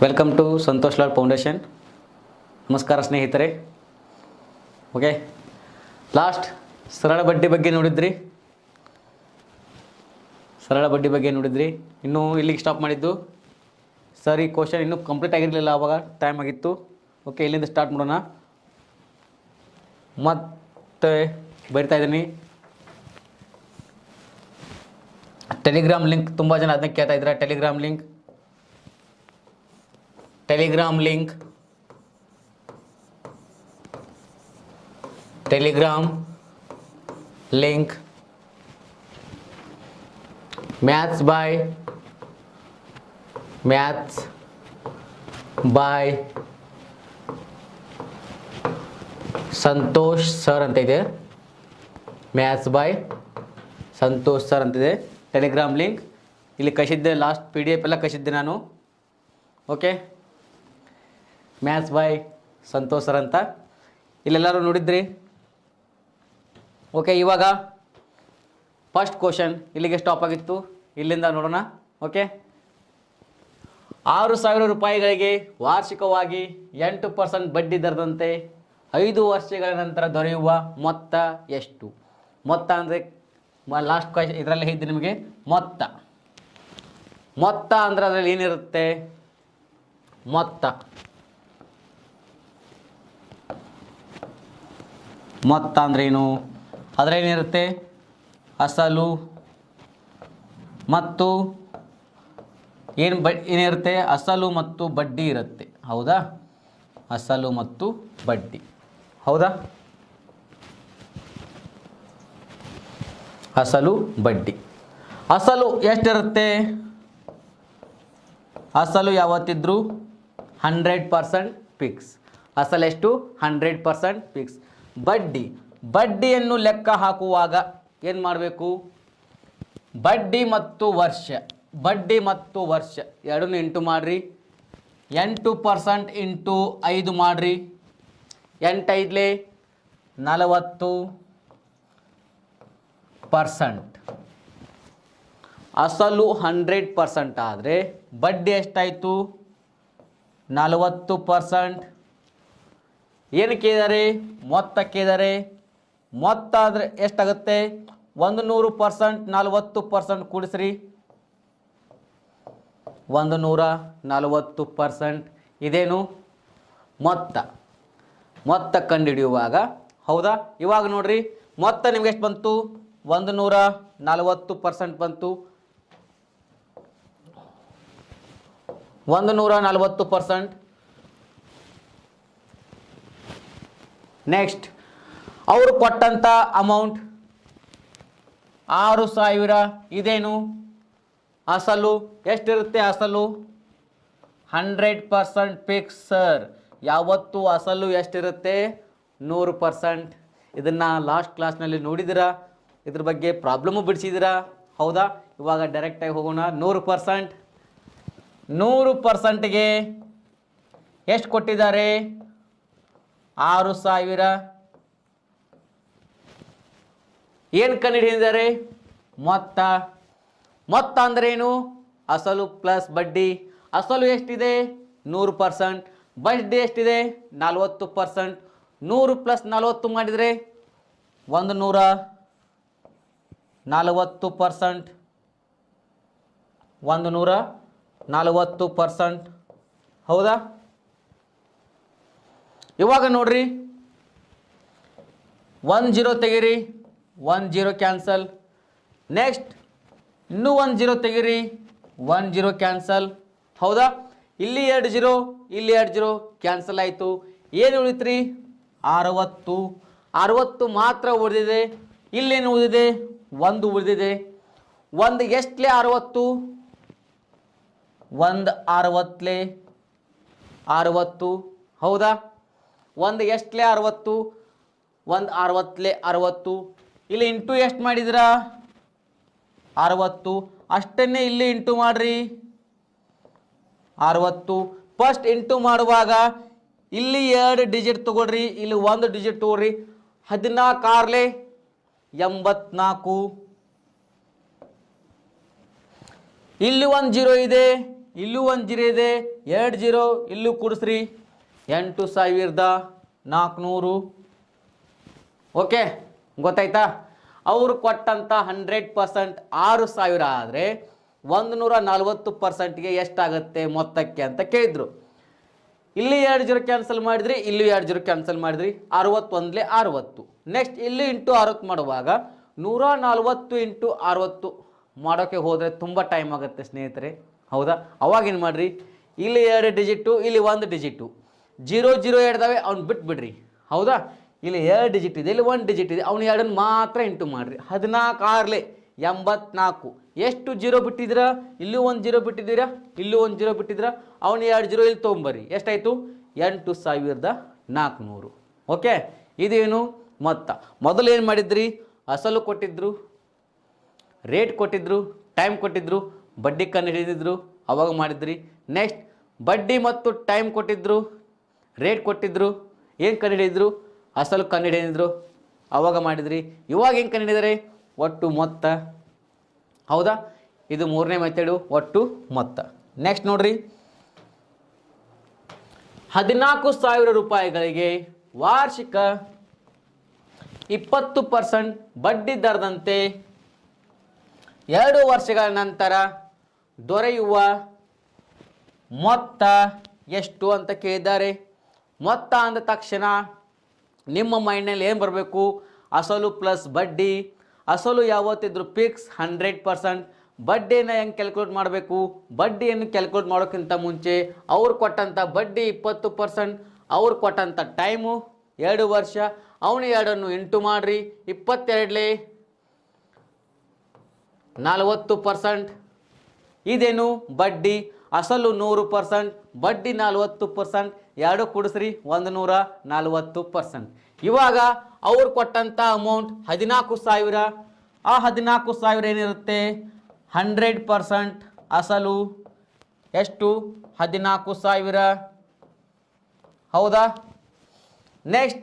Welcome to Santosh Lal foundation. ನಮಸ್ಕಾರ ಸ್ನೇಹಿತರೆ. Okay, last ಸರಳ ಬಡ್ಡಿ ಬಗ್ಗೆ ನೋಡಿದ್ರಿ. ಇನ್ನೂ ಇಲ್ಲಿಗೆ ಸ್ಟಾಪ್ ಮಾಡಿದ್ದು ಸರ್. ಈ ಕ್ವಶನ್ ಇನ್ನೂ ಕಂಪ್ಲೀಟ್ ಆಗಿರಲಿಲ್ಲ, ಆವಾಗ ಟೈಮ್ ಆಗಿತ್ತು. ಓಕೆ, ಇಲ್ಲಿಂದ ಸ್ಟಾರ್ಟ್ ಮಾಡೋಣ. ಮತ್ತೆ ಬರಿತಾ ಇದ್ದೀನಿ. ಟೆಲಿಗ್ರಾಮ್ ಲಿಂಕ್ ತುಂಬ ಜನ ಅದನ್ನ ಕೇಳ್ತಾ ಇದ್ದಾರೆ. ಟೆಲಿಗ್ರಾಮ್ ಲಿಂಕ್ ಮ್ಯಾಥ್ಸ್ ಬಾಯ್ ಸಂತೋಷ್ ಸರ್ ಅಂತ ಇದೆ. ಮ್ಯಾಥ್ಸ್ ಬಾಯ್ ಸಂತೋಷ್ ಸರ್ ಅಂತಿದೆ ಟೆಲಿಗ್ರಾಮ್ ಲಿಂಕ್. ಇಲ್ಲಿ ಕಳಿಸಿದ್ದೆ, ಲಾಸ್ಟ್ PDF ಎಲ್ಲ ಕಳಿಸಿದ್ದೆ ನಾನು. ಓಕೆ, ಮ್ಯಾಥ್ಸ್ ಬಾಯ್ ಸಂತೋಷ್ ಸರ್ ಅಂತ ಇಲ್ಲೆಲ್ಲರೂ ನೋಡಿದ್ರಿ. ಓಕೆ, ಇವಾಗ ಫಸ್ಟ್ ಕ್ವಶನ್ ಇಲ್ಲಿಗೆ ಸ್ಟಾಪ್ ಆಗಿತ್ತು. ಇಲ್ಲಿಂದ ನೋಡೋಣ. ಓಕೆ, 6,000 ರೂಪಾಯಿಗಳಿಗೆ ವಾರ್ಷಿಕವಾಗಿ 8% ಬಡ್ಡಿ ದರದಂತೆ 5 ವರ್ಷಗಳ ನಂತರ ದೊರೆಯುವ ಮೊತ್ತ ಎಷ್ಟು? ಮೊತ್ತ ಅಂದರೆ ಲಾಸ್ಟ್ ಕ್ವಶನ್ ಇದರಲ್ಲಿ ಹೇಳಿದ್ದೆ ನಿಮಗೆ. ಮೊತ್ತ ಅಂದರೆ ಅದರಲ್ಲಿ ಏನಿರುತ್ತೆ? ಮೊತ್ತ ಅಂದರೆ ಏನು? ಅದರೇನಿರುತ್ತೆ? ಅಸಲು ಮತ್ತು ಏನಿರುತ್ತೆ? ಅಸಲು ಮತ್ತು ಬಡ್ಡಿ ಇರುತ್ತೆ. ಹೌದಾ? ಅಸಲು ಮತ್ತು ಬಡ್ಡಿ. ಹೌದಾ? ಅಸಲು ಬಡ್ಡಿ. ಅಸಲು ಎಷ್ಟಿರುತ್ತೆ? ಅಸಲು ಯಾವತ್ತಿದ್ರೂ 100% ಫಿಕ್ಸ್. ಅಸಲು ಎಷ್ಟು? 100% ಫಿಕ್ಸ್. ಬಡ್ಡಿಯನ್ನು ಲೆಕ್ಕ ಹಾಕುವಾಗ ಏನು ಮಾಡಬೇಕು? ಬಡ್ಡಿ ಮತ್ತು ವರ್ಷ ಎರಡನ್ನೂ ಇಂಟು ಮಾಡಿರಿ. 8% ಇಂಟು 5 ಮಾಡಿರಿ. 8 5 40%. ಅಸಲು 100% ಆದರೆ ಬಡ್ಡಿ ಎಷ್ಟಾಯಿತು? 40%. ಏನಕ್ಕೆ ಇದ್ದಾರೆ? ಮೊತ್ತ ಕೇಳಿದ್ದಾರೆ. ಮೊತ್ತ ಆದರೆ ಎಷ್ಟಾಗುತ್ತೆ? 100% 40% ಕೂಡಿಸ್ರಿ. 140%. ಇದೇನು? ಮೊತ್ತ ಕಂಡುಹಿಡಿಯುವಾಗ. ಹೌದಾ? ಇವಾಗ ನೋಡ್ರಿ, ಮೊತ್ತ ನಿಮ್ಗೆ ಎಷ್ಟು ಬಂತು? 140% ಬಂತು. 140%. ನೆಕ್ಸ್ಟ್, ಅವರು ಕೊಟ್ಟಂಥ ಅಮೌಂಟ್ 6,000. ಇದೇನು? ಅಸಲು ಎಷ್ಟಿರುತ್ತೆ? ಅಸಲು 100% ಫಿಕ್ಸ್ ಸರ್. ಯಾವತ್ತು ಅಸಲು ಎಷ್ಟಿರುತ್ತೆ? 100%. ಇದನ್ನು ಲಾಸ್ಟ್ ಕ್ಲಾಸ್ನಲ್ಲಿ ನೋಡಿದ್ದೀರಾ, ಇದ್ರ ಬಗ್ಗೆ ಪ್ರಾಬ್ಲಮ್ಮು ಬಿಡಿಸಿದ್ದೀರಾ. ಹೌದಾ? ಇವಾಗ ಡೈರೆಕ್ಟಾಗಿ ಹೋಗೋಣ. 100%ಗೆ ಎಷ್ಟು ಕೊಟ್ಟಿದ್ದಾರೆ? 6,000. ಏನು ಕಂಡುಹಿಡಿದಿದ್ದಾರೆ? ಮೊತ್ತ ಅಂದ್ರೆ ಏನು? ಅಸಲು ಪ್ಲಸ್ ಬಡ್ಡಿ. ಅಸಲು ಎಷ್ಟಿದೆ? 100%. ಬಡ್ಡಿ ಎಷ್ಟಿದೆ? 40%. 100 + 40 ಮಾಡಿದರೆ 140%. 140%. ಹೌದಾ? ಇವಾಗ ನೋಡ್ರಿ, 10 ತೆಗೀರಿ. 10 ಕ್ಯಾನ್ಸಲ್. ನೆಕ್ಸ್ಟ್ ಇನ್ನೂ 10 ತೆಗೀರಿ. 10 ಕ್ಯಾನ್ಸಲ್. ಹೌದಾ? ಇಲ್ಲಿ 2 0, ಇಲ್ಲಿ 2 0 ಕ್ಯಾನ್ಸಲ್ ಆಯಿತು. ಏನು ಉಳಿತ್ರಿ? 60 ಮಾತ್ರ ಉಳಿದಿದೆ. ಇಲ್ಲೇನು ಉಳಿದಿದೆ? 1 ಉಳಿದಿದೆ. 1 ಎಷ್ಟಲೇ 60? 1 60. ಹೌದಾ? 1 ಎಷ್ಟಲೇ 60? 1 60. ಇಲ್ಲಿ ಇಂಟು ಎಷ್ಟು ಮಾಡಿದಿರಾ? 60. ಅಷ್ಟನ್ನೇ ಇಲ್ಲಿ ಇಂಟು ಮಾಡ್ರಿ. 60. ಫಸ್ಟ್ ಇಂಟು ಮಾಡುವಾಗ ಇಲ್ಲಿ 2 ಡಿಜಿಟ್ ತಗೊಳ್ರಿ, ಇಲ್ಲಿ 1 ಡಿಜಿಟ್ ತಗೊಳ್ರಿ. 14 84. ಇಲ್ಲಿ ಒಂದು ಜೀರೋ ಇದೆ, ಇಲ್ಲೂ ಒಂದು ಜೀರೋ ಇದೆ, 2 ಜೀರೋ ಇಲ್ಲೂ ಕೂಡಿಸ್ರಿ, 8400. ಓಕೆ, ಗೊತ್ತಾಯ್ತಾ? ಅವರು ಕೊಟ್ಟಂಥ 100% 6000 ಆದರೆ 140%ಗೆ ಎಷ್ಟಾಗುತ್ತೆ ಮೊತ್ತಕ್ಕೆ ಅಂತ ಕೇಳಿದ್ರು. ಇಲ್ಲಿ 2 ಜೀರೋ ಕ್ಯಾನ್ಸಲ್ ಮಾಡಿದ್ರಿ, ಇಲ್ಲಿ 2 ಜೀರೋ ಕ್ಯಾನ್ಸಲ್ ಮಾಡಿದ್ರಿ, 61 60. ನೆಕ್ಸ್ಟ್ ಇಲ್ಲಿ ಇಂಟು 60 ಮಾಡುವಾಗ 140 ಇಂಟು 60 ಮಾಡೋಕ್ಕೆ ಹೋದರೆ ತುಂಬ ಟೈಮ್ ಆಗುತ್ತೆ ಸ್ನೇಹಿತರೆ, ಹೌದಾ? ಅವಾಗೇನು ಮಾಡಿರಿ, ಇಲ್ಲಿ 2 ಡಿಜಿಟು, ಇಲ್ಲಿ 1 ಡಿಜಿಟು, 0 0 2 ಅವ್ನು ಬಿಟ್ಬಿಡ್ರಿ, ಹೌದಾ? ಇಲ್ಲಿ 2 ಡಿಜಿಟ್ ಇದೆ, ಇಲ್ಲಿ 1 ಡಿಜಿಟ್ ಇದೆ, ಅವ್ನು 2 ಮಾತ್ರ ಇಂಟು ಮಾಡಿರಿ. 14 84. ಎಷ್ಟು ಜೀರೋ ಬಿಟ್ಟಿದ್ದೀರಾ? ಇಲ್ಲೂ 1 ಜೀರೋ ಬಿಟ್ಟಿದ್ದೀರಾ, ಇಲ್ಲೂ 1 ಜೀರೋ ಬಿಟ್ಟಿದ್ದೀರಾ, ಅವನು 2 ಜೀರೋ ಇಲ್ಲಿ ತೊಗೊಂಬರ್ರಿ. ಎಷ್ಟಾಯಿತು? 8400. ಓಕೆ, ಇದೇನು ಮೊತ್ತ. ಮೊದಲು ಏನು ಮಾಡಿದ್ರಿ? ಅಸಲು ಕೊಟ್ಟಿದ್ರು, ರೇಟ್ ಕೊಟ್ಟಿದ್ರು, ಟೈಮ್ ಕೊಟ್ಟಿದ್ರು, ಬಡ್ಡಿ ಕಂಡುಹಿಡಿದಿದ್ರು, ಅವಾಗ ಮಾಡಿದ್ರಿ. ನೆಕ್ಸ್ಟ್ ಬಡ್ಡಿ ಮತ್ತು ಟೈಮ್ ಕೊಟ್ಟಿದ್ರು, ರೇಟ್ ಕೊಟ್ಟಿದ್ರು, ಏನು ಕಂಡುಹಿಡಿದ್ರು? ಅಸಲು ಕಂಡುಹಿಡಿದಿದ್ರು, ಅವಾಗ ಮಾಡಿದ್ರಿ. ಇವಾಗ ಏನು ಕಂಡುಹಿಡಿದರೆ? ಒಟ್ಟು ಮೊತ್ತ, ಹೌದಾ? ಇದು 3ನೇ ಮೆಥಡು, ಒಟ್ಟು ಮೊತ್ತ. ನೆಕ್ಸ್ಟ್ ನೋಡ್ರಿ, 14,000 ರೂಪಾಯಿಗಳಿಗೆ ವಾರ್ಷಿಕ 20% ಬಡ್ಡಿ ದರದಂತೆ 2 ವರ್ಷಗಳ ನಂತರ ದೊರೆಯುವ ಮೊತ್ತ ಎಷ್ಟು ಅಂತ ಕೇಳಿದ್ದಾರೆ. ಮೊತ್ತ ಅಂದ ತಕ್ಷಣ ನಿಮ್ಮ ಮೈಂಡ್ನಲ್ಲಿ ಏನು ಬರಬೇಕು? ಅಸಲು ಪ್ಲಸ್ ಬಡ್ಡಿ. ಅಸಲು ಯಾವತ್ತಿದ್ರು ಫಿಕ್ಸ್ 100%. ಬಡ್ಡಿಯನ್ನು ಹೆಂಗೆ ಕ್ಯಾಲ್ಕುಲೇಟ್ ಮಾಡಬೇಕು? ಬಡ್ಡಿಯನ್ನು ಕ್ಯಾಲ್ಕುಲೇಟ್ ಮಾಡೋಕ್ಕಿಂತ ಮುಂಚೆ ಅವ್ರು ಕೊಟ್ಟಂಥ ಬಡ್ಡಿ 20%, ಅವ್ರು ಕೊಟ್ಟಂಥ ಟೈಮು 2 ವರ್ಷ, ಅವನು 2ಅನ್ನು ಇಂಟು ಮಾಡಿರಿ, 22 40%. ಇದೇನು? ಬಡ್ಡಿ. ಅಸಲು 100%, ಬಡ್ಡಿ 40%, 2 ಕೂಡಿಸ್ರಿ 140%. ಇವಾಗ ಅವ್ರು ಕೊಟ್ಟಂಥ ಅಮೌಂಟ್ 14,000. ಆ 14,000 ಏನಿರುತ್ತೆ? 100% ಅಸಲು ಎಷ್ಟು? 14,000, ಹೌದಾ? ನೆಕ್ಸ್ಟ್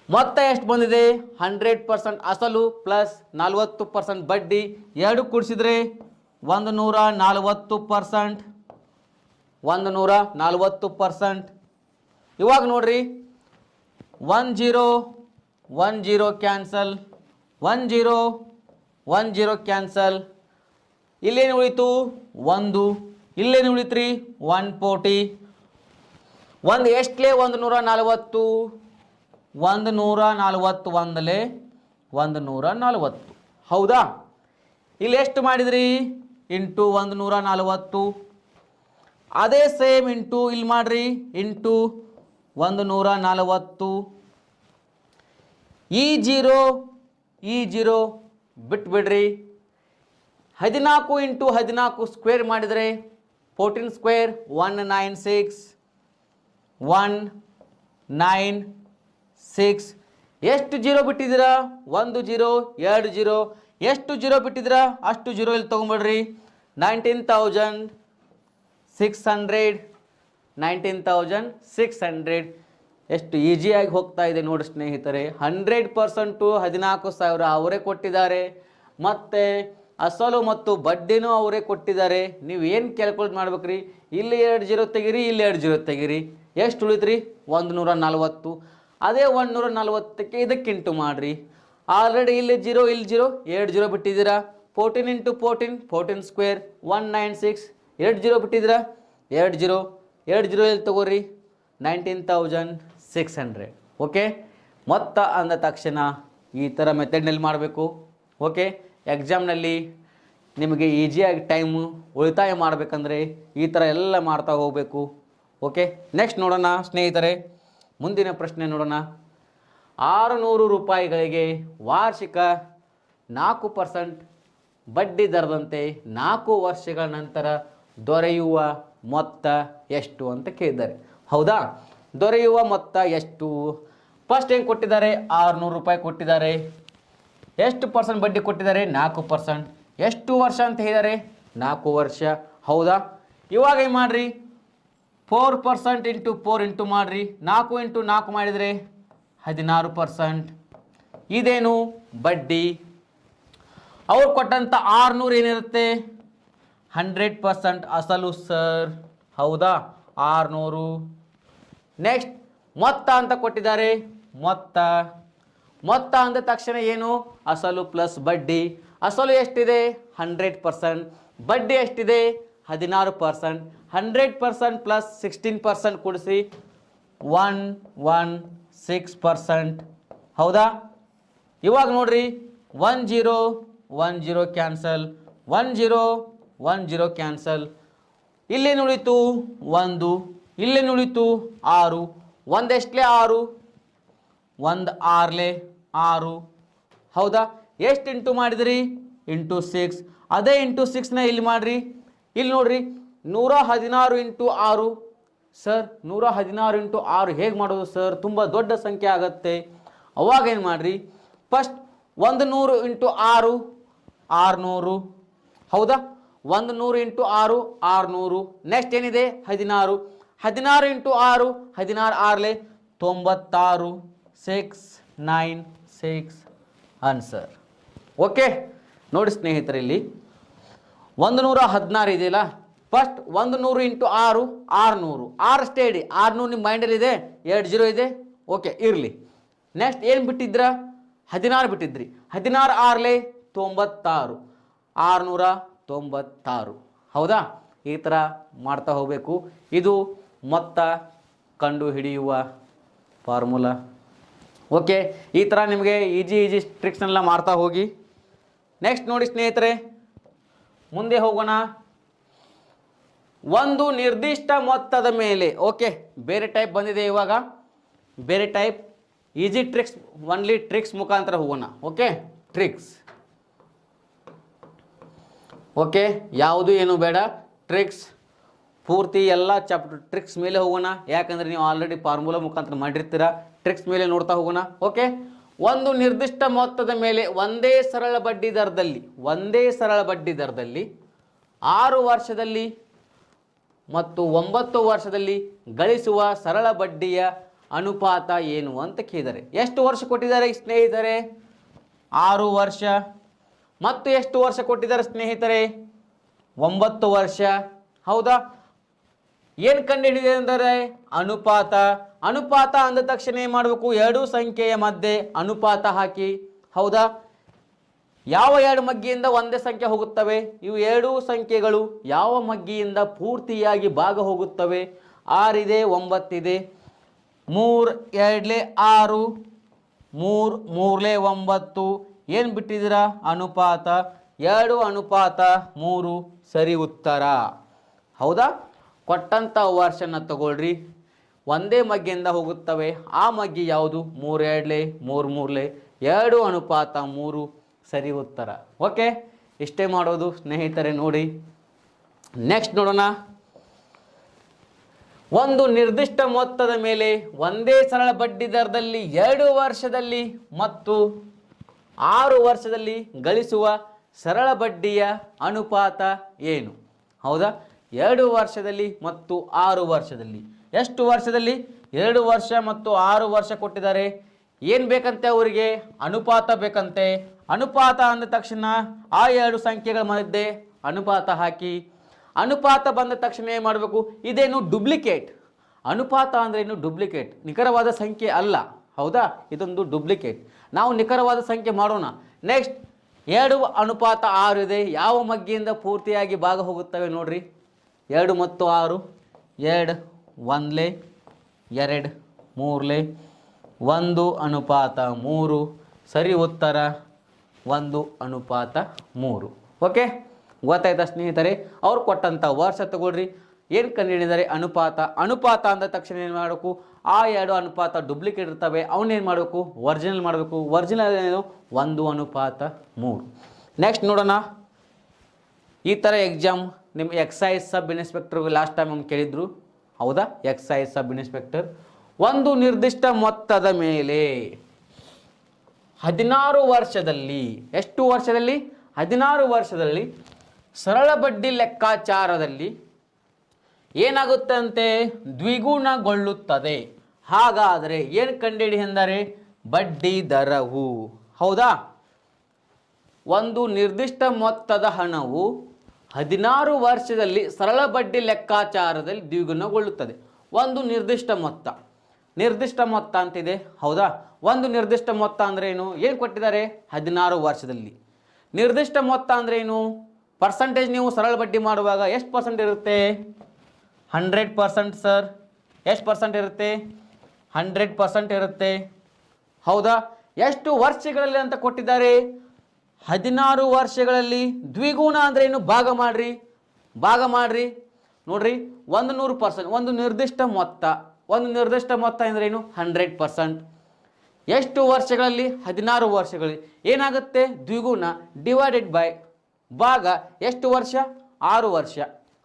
ಮೊತ್ತ ಎಷ್ಟು ಬಂದಿದೆ? 100% ಅಸಲು ಪ್ಲಸ್ 40% ಬಡ್ಡಿ, 2 ಕೂಡಿಸಿದ್ರೆ 140%. 140%. ಇವಾಗ ನೋಡ್ರಿ, 1 0 1 0 ಕ್ಯಾನ್ಸಲ್, 1 0 1 0 ಕ್ಯಾನ್ಸಲ್. ಇಲ್ಲೇನು ಉಳಿತು? 1. ಇಲ್ಲೇನು ಉಳಿತ್ರಿ? 140. ಒಂದು ಎಷ್ಟಲೇ? 140. 140 ಒಂದಲೇ 140, ಹೌದಾ? ಇಲ್ಲಿ ಎಷ್ಟು ಮಾಡಿದ್ರಿ? ಇಂಟು 140. ಅದೇ ಸೇಮ್ ಇಂಟು ಇಲ್ಲಿ ಮಾಡ್ರಿ, ಇಂಟು 140. ಈ ಜೀರೋ ಬಿಟ್ಬಿಡ್ರಿ. 14 ಇಂಟು 14 ಸ್ಕ್ವೇರ್ ಮಾಡಿದರೆ 14 ಸ್ಕ್ವೇರ್ 196. 196. ಎಷ್ಟು ಜೀರೋ ಬಿಟ್ಟಿದ್ದೀರಾ? 1 zero, 2 zero. ಎಷ್ಟು ಜೀರೋ ಬಿಟ್ಟಿದ್ದೀರಾ ಅಷ್ಟು ಜೀರೋ ಇಲ್ಲಿ ತೊಗೊಂಬಿಡ್ರಿ. 19,600. 19,600. ಎಷ್ಟು ಈಸಿಯಾಗಿ ಹೋಗ್ತಾ ಇದೆ ನೋಡಿ ಸ್ನೇಹಿತರೆ. 100% 14,000 ಅವರೇ ಕೊಟ್ಟಿದ್ದಾರೆ, ಮತ್ತು ಅಸಲು ಮತ್ತು ಬಡ್ಡಿನೂ ಅವರೇ ಕೊಟ್ಟಿದ್ದಾರೆ. ನೀವು ಏನು ಕ್ಯಾಲ್ಕುಲೇಟ್ ಮಾಡ್ಬೇಕ್ರಿ? ಇಲ್ಲಿ 2 ಜೀರೋ ತೆಗಿರಿ, ಇಲ್ಲಿ 2 ಜೀರೋ ತೆಗಿರಿ. ಎಷ್ಟು ಉಳಿದ್ರಿ? 140. ಅದೇ 140ಕ್ಕೆ ಇದಕ್ಕಿಂಟು ಮಾಡಿರಿ. ಆಲ್ರೆಡಿ ಇಲ್ಲಿ ಜೀರೋ, ಇಲ್ಲಿ ಜೀರೋ, 2 ಜೀರೋ ಬಿಟ್ಟಿದ್ದೀರಾ. 14 ಇಂಟು 14, 14 ಸ್ಕ್ವೇರ್ 196. 2 ಜೀರೋ ಬಿಟ್ಟಿದ್ದೀರಾ, 2 ಜೀರೋ, 2 ಜೀರೋ ಇಲ್ಲಿ ತಗೋರಿ, 19,600. ಓಕೆ, ಮೊತ್ತ ಅಂದ ತಕ್ಷಣ ಈ ಥರ ಮೆಥಡ್ನಲ್ಲಿ ಮಾಡಬೇಕು. ಓಕೆ, ಎಕ್ಸಾಮ್ನಲ್ಲಿ ನಿಮಗೆ ಈಸಿಯಾಗಿ ಟೈಮು ಉಳಿತಾಯ ಮಾಡಬೇಕಂದ್ರೆ ಈ ಥರ ಎಲ್ಲ ಮಾಡ್ತಾ ಹೋಗಬೇಕು. ಓಕೆ, ನೆಕ್ಸ್ಟ್ ನೋಡೋಣ ಸ್ನೇಹಿತರೆ, ಮುಂದಿನ ಪ್ರಶ್ನೆ ನೋಡೋಣ. 600 ರೂಪಾಯಿಗಳಿಗೆ ವಾರ್ಷಿಕ 4% ಬಡ್ಡಿ ದರದಂತೆ 4 ವರ್ಷಗಳ ನಂತರ ದೊರೆಯುವ ಮೊತ್ತ ಎಷ್ಟು ಅಂತ ಕೇಳಿದ್ದಾರೆ, ಹೌದಾ? ದೊರೆಯುವ ಮೊತ್ತ ಎಷ್ಟು? ಫಸ್ಟ್ ಏನು ಕೊಟ್ಟಿದ್ದಾರೆ? 600 ರೂಪಾಯಿ ಕೊಟ್ಟಿದ್ದಾರೆ. ಎಷ್ಟು ಪರ್ಸೆಂಟ್ ಬಡ್ಡಿ ಕೊಟ್ಟಿದ್ದಾರೆ? 4%. ಎಷ್ಟು ವರ್ಷ ಅಂತ ಹೇಳಿದ್ದಾರೆ? 4 ವರ್ಷ, ಹೌದಾ? ಇವಾಗ ಏನು ಮಾಡಿರಿ? 4% ಇಂಟು 4 ಇಂಟು ಮಾಡಿರಿ. 4 ಇಂಟು 4 ಮಾಡಿದರೆ 16%. ಇದೇನು? ಬಡ್ಡಿ. ಅವ್ರು ಕೊಟ್ಟಂಥ 600 ಏನಿರುತ್ತೆ? 100% ಅಸಲು ಸರ್. ಹೌದಾ? 600. ನೆಕ್ಸ್ಟ್ ಮೊತ್ತ ಅಂತ ಕೊಟ್ಟಿದ್ದಾರೆ. ಮೊತ್ತ ಅಂದ ತಕ್ಷಣ ಏನು? ಅಸಲು ಪ್ಲಸ್ ಬಡ್ಡಿ. ಅಸಲು ಎಷ್ಟಿದೆ? 100%. ಬಡ್ಡಿ ಎಷ್ಟಿದೆ? 16%. 100% ಪ್ಲಸ್ 16% ಕೂಡಿಸಿ 116%. ಹೌದಾ? ಇವಾಗ ನೋಡ್ರಿ 10 ಕ್ಯಾನ್ಸಲ್, 10 ಕ್ಯಾನ್ಸಲ್. ಇಲ್ಲೇನು ಉಳಿತು? 1. ಇಲ್ಲೇನು ಉಳಿತು? 6. ಒಂದೆಷ್ಟಲೇ? 6. 1 6. ಹೌದಾ? ಎಷ್ಟು ಇಂಟು ಮಾಡಿದ್ರಿ? ಇಂಟು 6. ಅದೇ ಇಂಟು 6ನ ಇಲ್ಲಿ ಮಾಡಿರಿ. ಇಲ್ಲಿ ನೋಡ್ರಿ 116 ಇಂಟು 6. ಸರ್ 116 ಇಂಟು 6 ಹೇಗೆ ಮಾಡೋದು ಸರ್? ತುಂಬ ದೊಡ್ಡ ಸಂಖ್ಯೆ ಆಗತ್ತೆ. ಅವಾಗ ಏನು ಮಾಡಿರಿ? First 100 into 6 600. ಹೌದಾ? 100 ಇಂಟು 6 600. ನೆಕ್ಸ್ಟ್ ಏನಿದೆ? 16. 16 ಇಂಟು 6 16 6 96. 696 ಆನ್ಸರ್. ಓಕೆ ನೋಡಿ ಸ್ನೇಹಿತರೆ, ಇಲ್ಲಿ 116 ಇದೆಯಲ್ಲ, ಫಸ್ಟ್ 100 ಇಂಟು 6 600. 6 ಅಷ್ಟೇ ಇಡಿ. 600 ನಿಮ್ಮ ಮೈಂಡಲ್ಲಿ ಇದೆ, 2 0 ಇದೆ. ಓಕೆ ಇರಲಿ. ನೆಕ್ಸ್ಟ್ ಏನು ಬಿಟ್ಟಿದ್ರ? 16 ಬಿಟ್ಟಿದ್ರಿ. 16 6 96. 696. ಹೌದಾ? ಈ ಥರ ಮಾಡ್ತಾ ಹೋಗಬೇಕು. ಇದು ಮೊತ್ತ ಕಂಡು ಹಿಡಿಯುವ ಫಾರ್ಮುಲಾ. ಓಕೆ, ಈ ಥರ ನಿಮಗೆ ಈಜಿ ಟ್ರಿಕ್ಸ್ನೆಲ್ಲ ಮಾಡ್ತಾ ಹೋಗಿ. ನೆಕ್ಸ್ಟ್ ನೋಡಿ ಸ್ನೇಹಿತರೆ, ಮುಂದೆ ಹೋಗೋಣ. ಒಂದು ನಿರ್ದಿಷ್ಟ ಮೊತ್ತದ ಮೇಲೆ. ಓಕೆ, ಬೇರೆ ಟೈಪ್ ಬಂದಿದೆ ಇವಾಗ, ಬೇರೆ type. Easy tricks, only tricks ಮುಖಾಂತರ ಹೋಗೋಣ. Okay, tricks. ಓಕೆ, ಯಾವುದು ಏನು ಬೇಡ, ಟ್ರಿಕ್ಸ್ ಪೂರ್ತಿ ಎಲ್ಲ ಚಾಪ್ಟರ್ ಟ್ರಿಕ್ಸ್ ಮೇಲೆ ಹೋಗೋಣ. ಯಾಕಂದರೆ ನೀವು ಆಲ್ರೆಡಿ ಫಾರ್ಮುಲಾ ಮುಖಾಂತರ ಮಾಡಿರ್ತೀರ. ಟ್ರಿಕ್ಸ್ ಮೇಲೆ ನೋಡ್ತಾ ಹೋಗೋಣ. ಓಕೆ, ಒಂದು ನಿರ್ದಿಷ್ಟ ಮೊತ್ತದ ಮೇಲೆ ಒಂದೇ ಸರಳ ಬಡ್ಡಿ ದರದಲ್ಲಿ 6 ವರ್ಷದಲ್ಲಿ ಮತ್ತು 9 ವರ್ಷದಲ್ಲಿ ಗಳಿಸುವ ಸರಳ ಬಡ್ಡಿಯ ಅನುಪಾತ ಏನು ಅಂತ ಕೇಳಿದ್ದಾರೆ. ಎಷ್ಟು ವರ್ಷ ಕೊಟ್ಟಿದ್ದಾರೆ ಸ್ನೇಹಿತರೆ? 6 ವರ್ಷ. ಮತ್ತು ಎಷ್ಟು ವರ್ಷ ಕೊಟ್ಟಿದ್ದಾರೆ ಸ್ನೇಹಿತರೆ? 9 ವರ್ಷ. ಹೌದಾ? ಏನು ಕಂಡುಹಿಡಿದಿದೆ ಅಂದರೆ ಅನುಪಾತ. ಅನುಪಾತ ಅಂದ ತಕ್ಷಣ ಏನು ಮಾಡಬೇಕು? ಎರಡು ಸಂಖ್ಯೆಯ ಮಧ್ಯೆ ಅನುಪಾತ ಹಾಕಿ. ಹೌದಾ? ಯಾವ ಎರಡು ಮಗ್ಗಿಯಿಂದ ಒಂದೇ ಸಂಖ್ಯೆ ಹೋಗುತ್ತವೆ? ಇವು ಎರಡೂ ಸಂಖ್ಯೆಗಳು ಯಾವ ಮಗ್ಗಿಯಿಂದ ಪೂರ್ತಿಯಾಗಿ ಭಾಗ ಹೋಗುತ್ತವೆ? 6 ಇದೆ, 9 ಇದೆ. 3 2 6, 3 3 9. ಏನು ಬಿಟ್ಟಿದ್ದೀರಾ? ಅನುಪಾತ. 2:3 ಸರಿ ಉತ್ತರ. ಹೌದಾ? ಕೊಟ್ಟಂಥ ವರ್ಷನ ತಗೊಳ್ರಿ. ಒಂದೇ ಮಗ್ಗಿಯಿಂದ ಹೋಗುತ್ತವೆ. ಆ ಮಗ್ಗಿ ಯಾವುದು? 3 2 3 2:3 ಸರಿ ಉತ್ತರ. ಓಕೆ, ಇಷ್ಟೇ ಮಾಡೋದು ಸ್ನೇಹಿತರೆ. ನೋಡಿ ನೆಕ್ಸ್ಟ್ ನೋಡೋಣ. ಒಂದು ನಿರ್ದಿಷ್ಟ ಮೊತ್ತದ ಮೇಲೆ ಒಂದೇ ಸರಳ ಬಡ್ಡಿ ದರದಲ್ಲಿ 2 ವರ್ಷದಲ್ಲಿ ಮತ್ತು 6 ವರ್ಷದಲ್ಲಿ ಗಳಿಸುವ ಸರಳ ಬಡ್ಡಿಯ ಅನುಪಾತ ಏನು? ಹೌದಾ? 2 ವರ್ಷದಲ್ಲಿ ಮತ್ತು 6 ವರ್ಷದಲ್ಲಿ. ಎಷ್ಟು ವರ್ಷದಲ್ಲಿ? 2 ವರ್ಷ ಮತ್ತು 6 ವರ್ಷ ಕೊಟ್ಟಿದ್ದಾರೆ. ಏನು ಬೇಕಂತೆ ಅವರಿಗೆ? ಅನುಪಾತ ಬೇಕಂತೆ. ಅನುಪಾತ ಅಂದ ತಕ್ಷಣ ಆ ಎರಡು ಸಂಖ್ಯೆಗಳ ಮಧ್ಯೆ ಅನುಪಾತ ಹಾಕಿ. ಅನುಪಾತ ಬಂದ ತಕ್ಷಣ ಏನು ಮಾಡಬೇಕು? ಇದೇನು ಡುಪ್ಲಿಕೇಟ್. ಅನುಪಾತ ಅಂದರೆ ಏನು? ಡುಪ್ಲಿಕೇಟ್, ನಿಖರವಾದ ಸಂಖ್ಯೆ ಅಲ್ಲ. ಹೌದಾ? ಇದೊಂದು ಡುಪ್ಲಿಕೇಟ್. ನಾವು ನಿಖರವಾದ ಸಂಖ್ಯೆ ಮಾಡೋಣ. ನೆಕ್ಸ್ಟ್ 2:6 ಇದೆ. ಯಾವ ಮಗ್ಗಿಯಿಂದ ಪೂರ್ತಿಯಾಗಿ ಭಾಗ ಹೋಗುತ್ತವೆ ನೋಡ್ರಿ? 2 ಮತ್ತು 6. 2 1 2 3 1:3 ಸರಿ ಉತ್ತರ. 1:3. ಓಕೆ, ಗೊತ್ತಾಯ್ತಾ ಸ್ನೇಹಿತರೆ? ಅವ್ರು ಕೊಟ್ಟಂಥ ವರ್ಷ ತಗೊಳ್ರಿ. ಏನು ಕಂಡುಹಿಡಿದರೆ? ಅನುಪಾತ. ಅನುಪಾತ ಅಂದ ತಕ್ಷಣ ಏನು ಮಾಡಬೇಕು? ಆ ಎರಡು ಅನುಪಾತ ಡುಪ್ಲಿಕೇಟ್ ಇರ್ತವೆ, ಅವನ್ನೇನು ಮಾಡಬೇಕು? ಒರಿಜಿನಲ್ ಮಾಡಬೇಕು. ಒರಿಜಿನಲ್ ಏನು? 1:3. ನೆಕ್ಸ್ಟ್ ನೋಡೋಣ. ಈ ಥರ ಎಕ್ಸಾಮ್ ನಿಮ್ಮ exercise sub inspector last time ನಮ್ಗೆ ಕೇಳಿದ್ರು. ಹೌದಾ? ಎಕ್ಸೈಸ್ ಸಬ್ ಇನ್ಸ್ಪೆಕ್ಟರ್ ಒಂದು ನಿರ್ದಿಷ್ಟ ಮೊತ್ತದ ಮೇಲೆ 16 ವರ್ಷದಲ್ಲಿ, ಎಷ್ಟು ವರ್ಷದಲ್ಲಿ? 16 ವರ್ಷದಲ್ಲಿ ಸರಳ ಬಡ್ಡಿ ಲೆಕ್ಕಾಚಾರದಲ್ಲಿ ಏನಾಗುತ್ತಂತೆ? ದ್ವಿಗುಣಗೊಳ್ಳುತ್ತದೆ. ಹಾಗಾದರೆ ಏನು ಕಂಡುಹಿಡಿ ಎಂದರೆ ಬಡ್ಡಿ ದರವು. ಹೌದಾ? ಒಂದು ನಿರ್ದಿಷ್ಟ ಮೊತ್ತದ ಹಣವು 16 ವರ್ಷದಲ್ಲಿ ಸರಳ ಬಡ್ಡಿ ಲೆಕ್ಕಾಚಾರದಲ್ಲಿ ದ್ವಿಗುಣಗೊಳ್ಳುತ್ತದೆ. ಒಂದು ನಿರ್ದಿಷ್ಟ ಮೊತ್ತ, ನಿರ್ದಿಷ್ಟ ಮೊತ್ತ ಅಂತಿದೆ ಹೌದಾ. ಒಂದು ನಿರ್ದಿಷ್ಟ ಮೊತ್ತ ಅಂದ್ರೆ ಏನು ಕೊಟ್ಟಿದ್ದಾರೆ 16 ವರ್ಷದಲ್ಲಿ. ನಿರ್ದಿಷ್ಟ ಮೊತ್ತ ಅಂದ್ರೆ ಏನು, ಪರ್ಸೆಂಟೇಜ್ ನೀವು ಸರಳ ಬಡ್ಡಿ ಮಾಡುವಾಗ ಎಷ್ಟು ಪರ್ಸೆಂಟ್ ಇರುತ್ತೆ, 100% ಸರ್. ಎಷ್ಟು ಪರ್ಸೆಂಟ್ ಇರುತ್ತೆ, 100% ಇರುತ್ತೆ ಹೌದಾ. ಎಷ್ಟು ವರ್ಷಗಳಲ್ಲಿ ಅಂತ ಕೊಟ್ಟಿದ್ದಾರೆ, 16 ವರ್ಷಗಳಲ್ಲಿ. ದ್ವಿಗುಣ ಅಂದ್ರೆ ಏನು, ಭಾಗ ಮಾಡ್ರಿ, ಭಾಗ ಮಾಡ್ರಿ. ನೋಡ್ರಿ 100%, ಒಂದು ನಿರ್ದಿಷ್ಟ ಮೊತ್ತ, ಒಂದು ನಿರ್ದಿಷ್ಟ ಮೊತ್ತ ಅಂದ್ರೆ ಏನು 100%. ಎಷ್ಟು ವರ್ಷಗಳಲ್ಲಿ, 16 ವರ್ಷಗಳಲ್ಲಿ. ಏನಾಗುತ್ತೆ, ದ್ವಿಗುಣ ಡಿವೈಡೆಡ್ ಬೈ ಭಾಗ ಎಷ್ಟು ವರ್ಷ, 6 ವರ್ಷ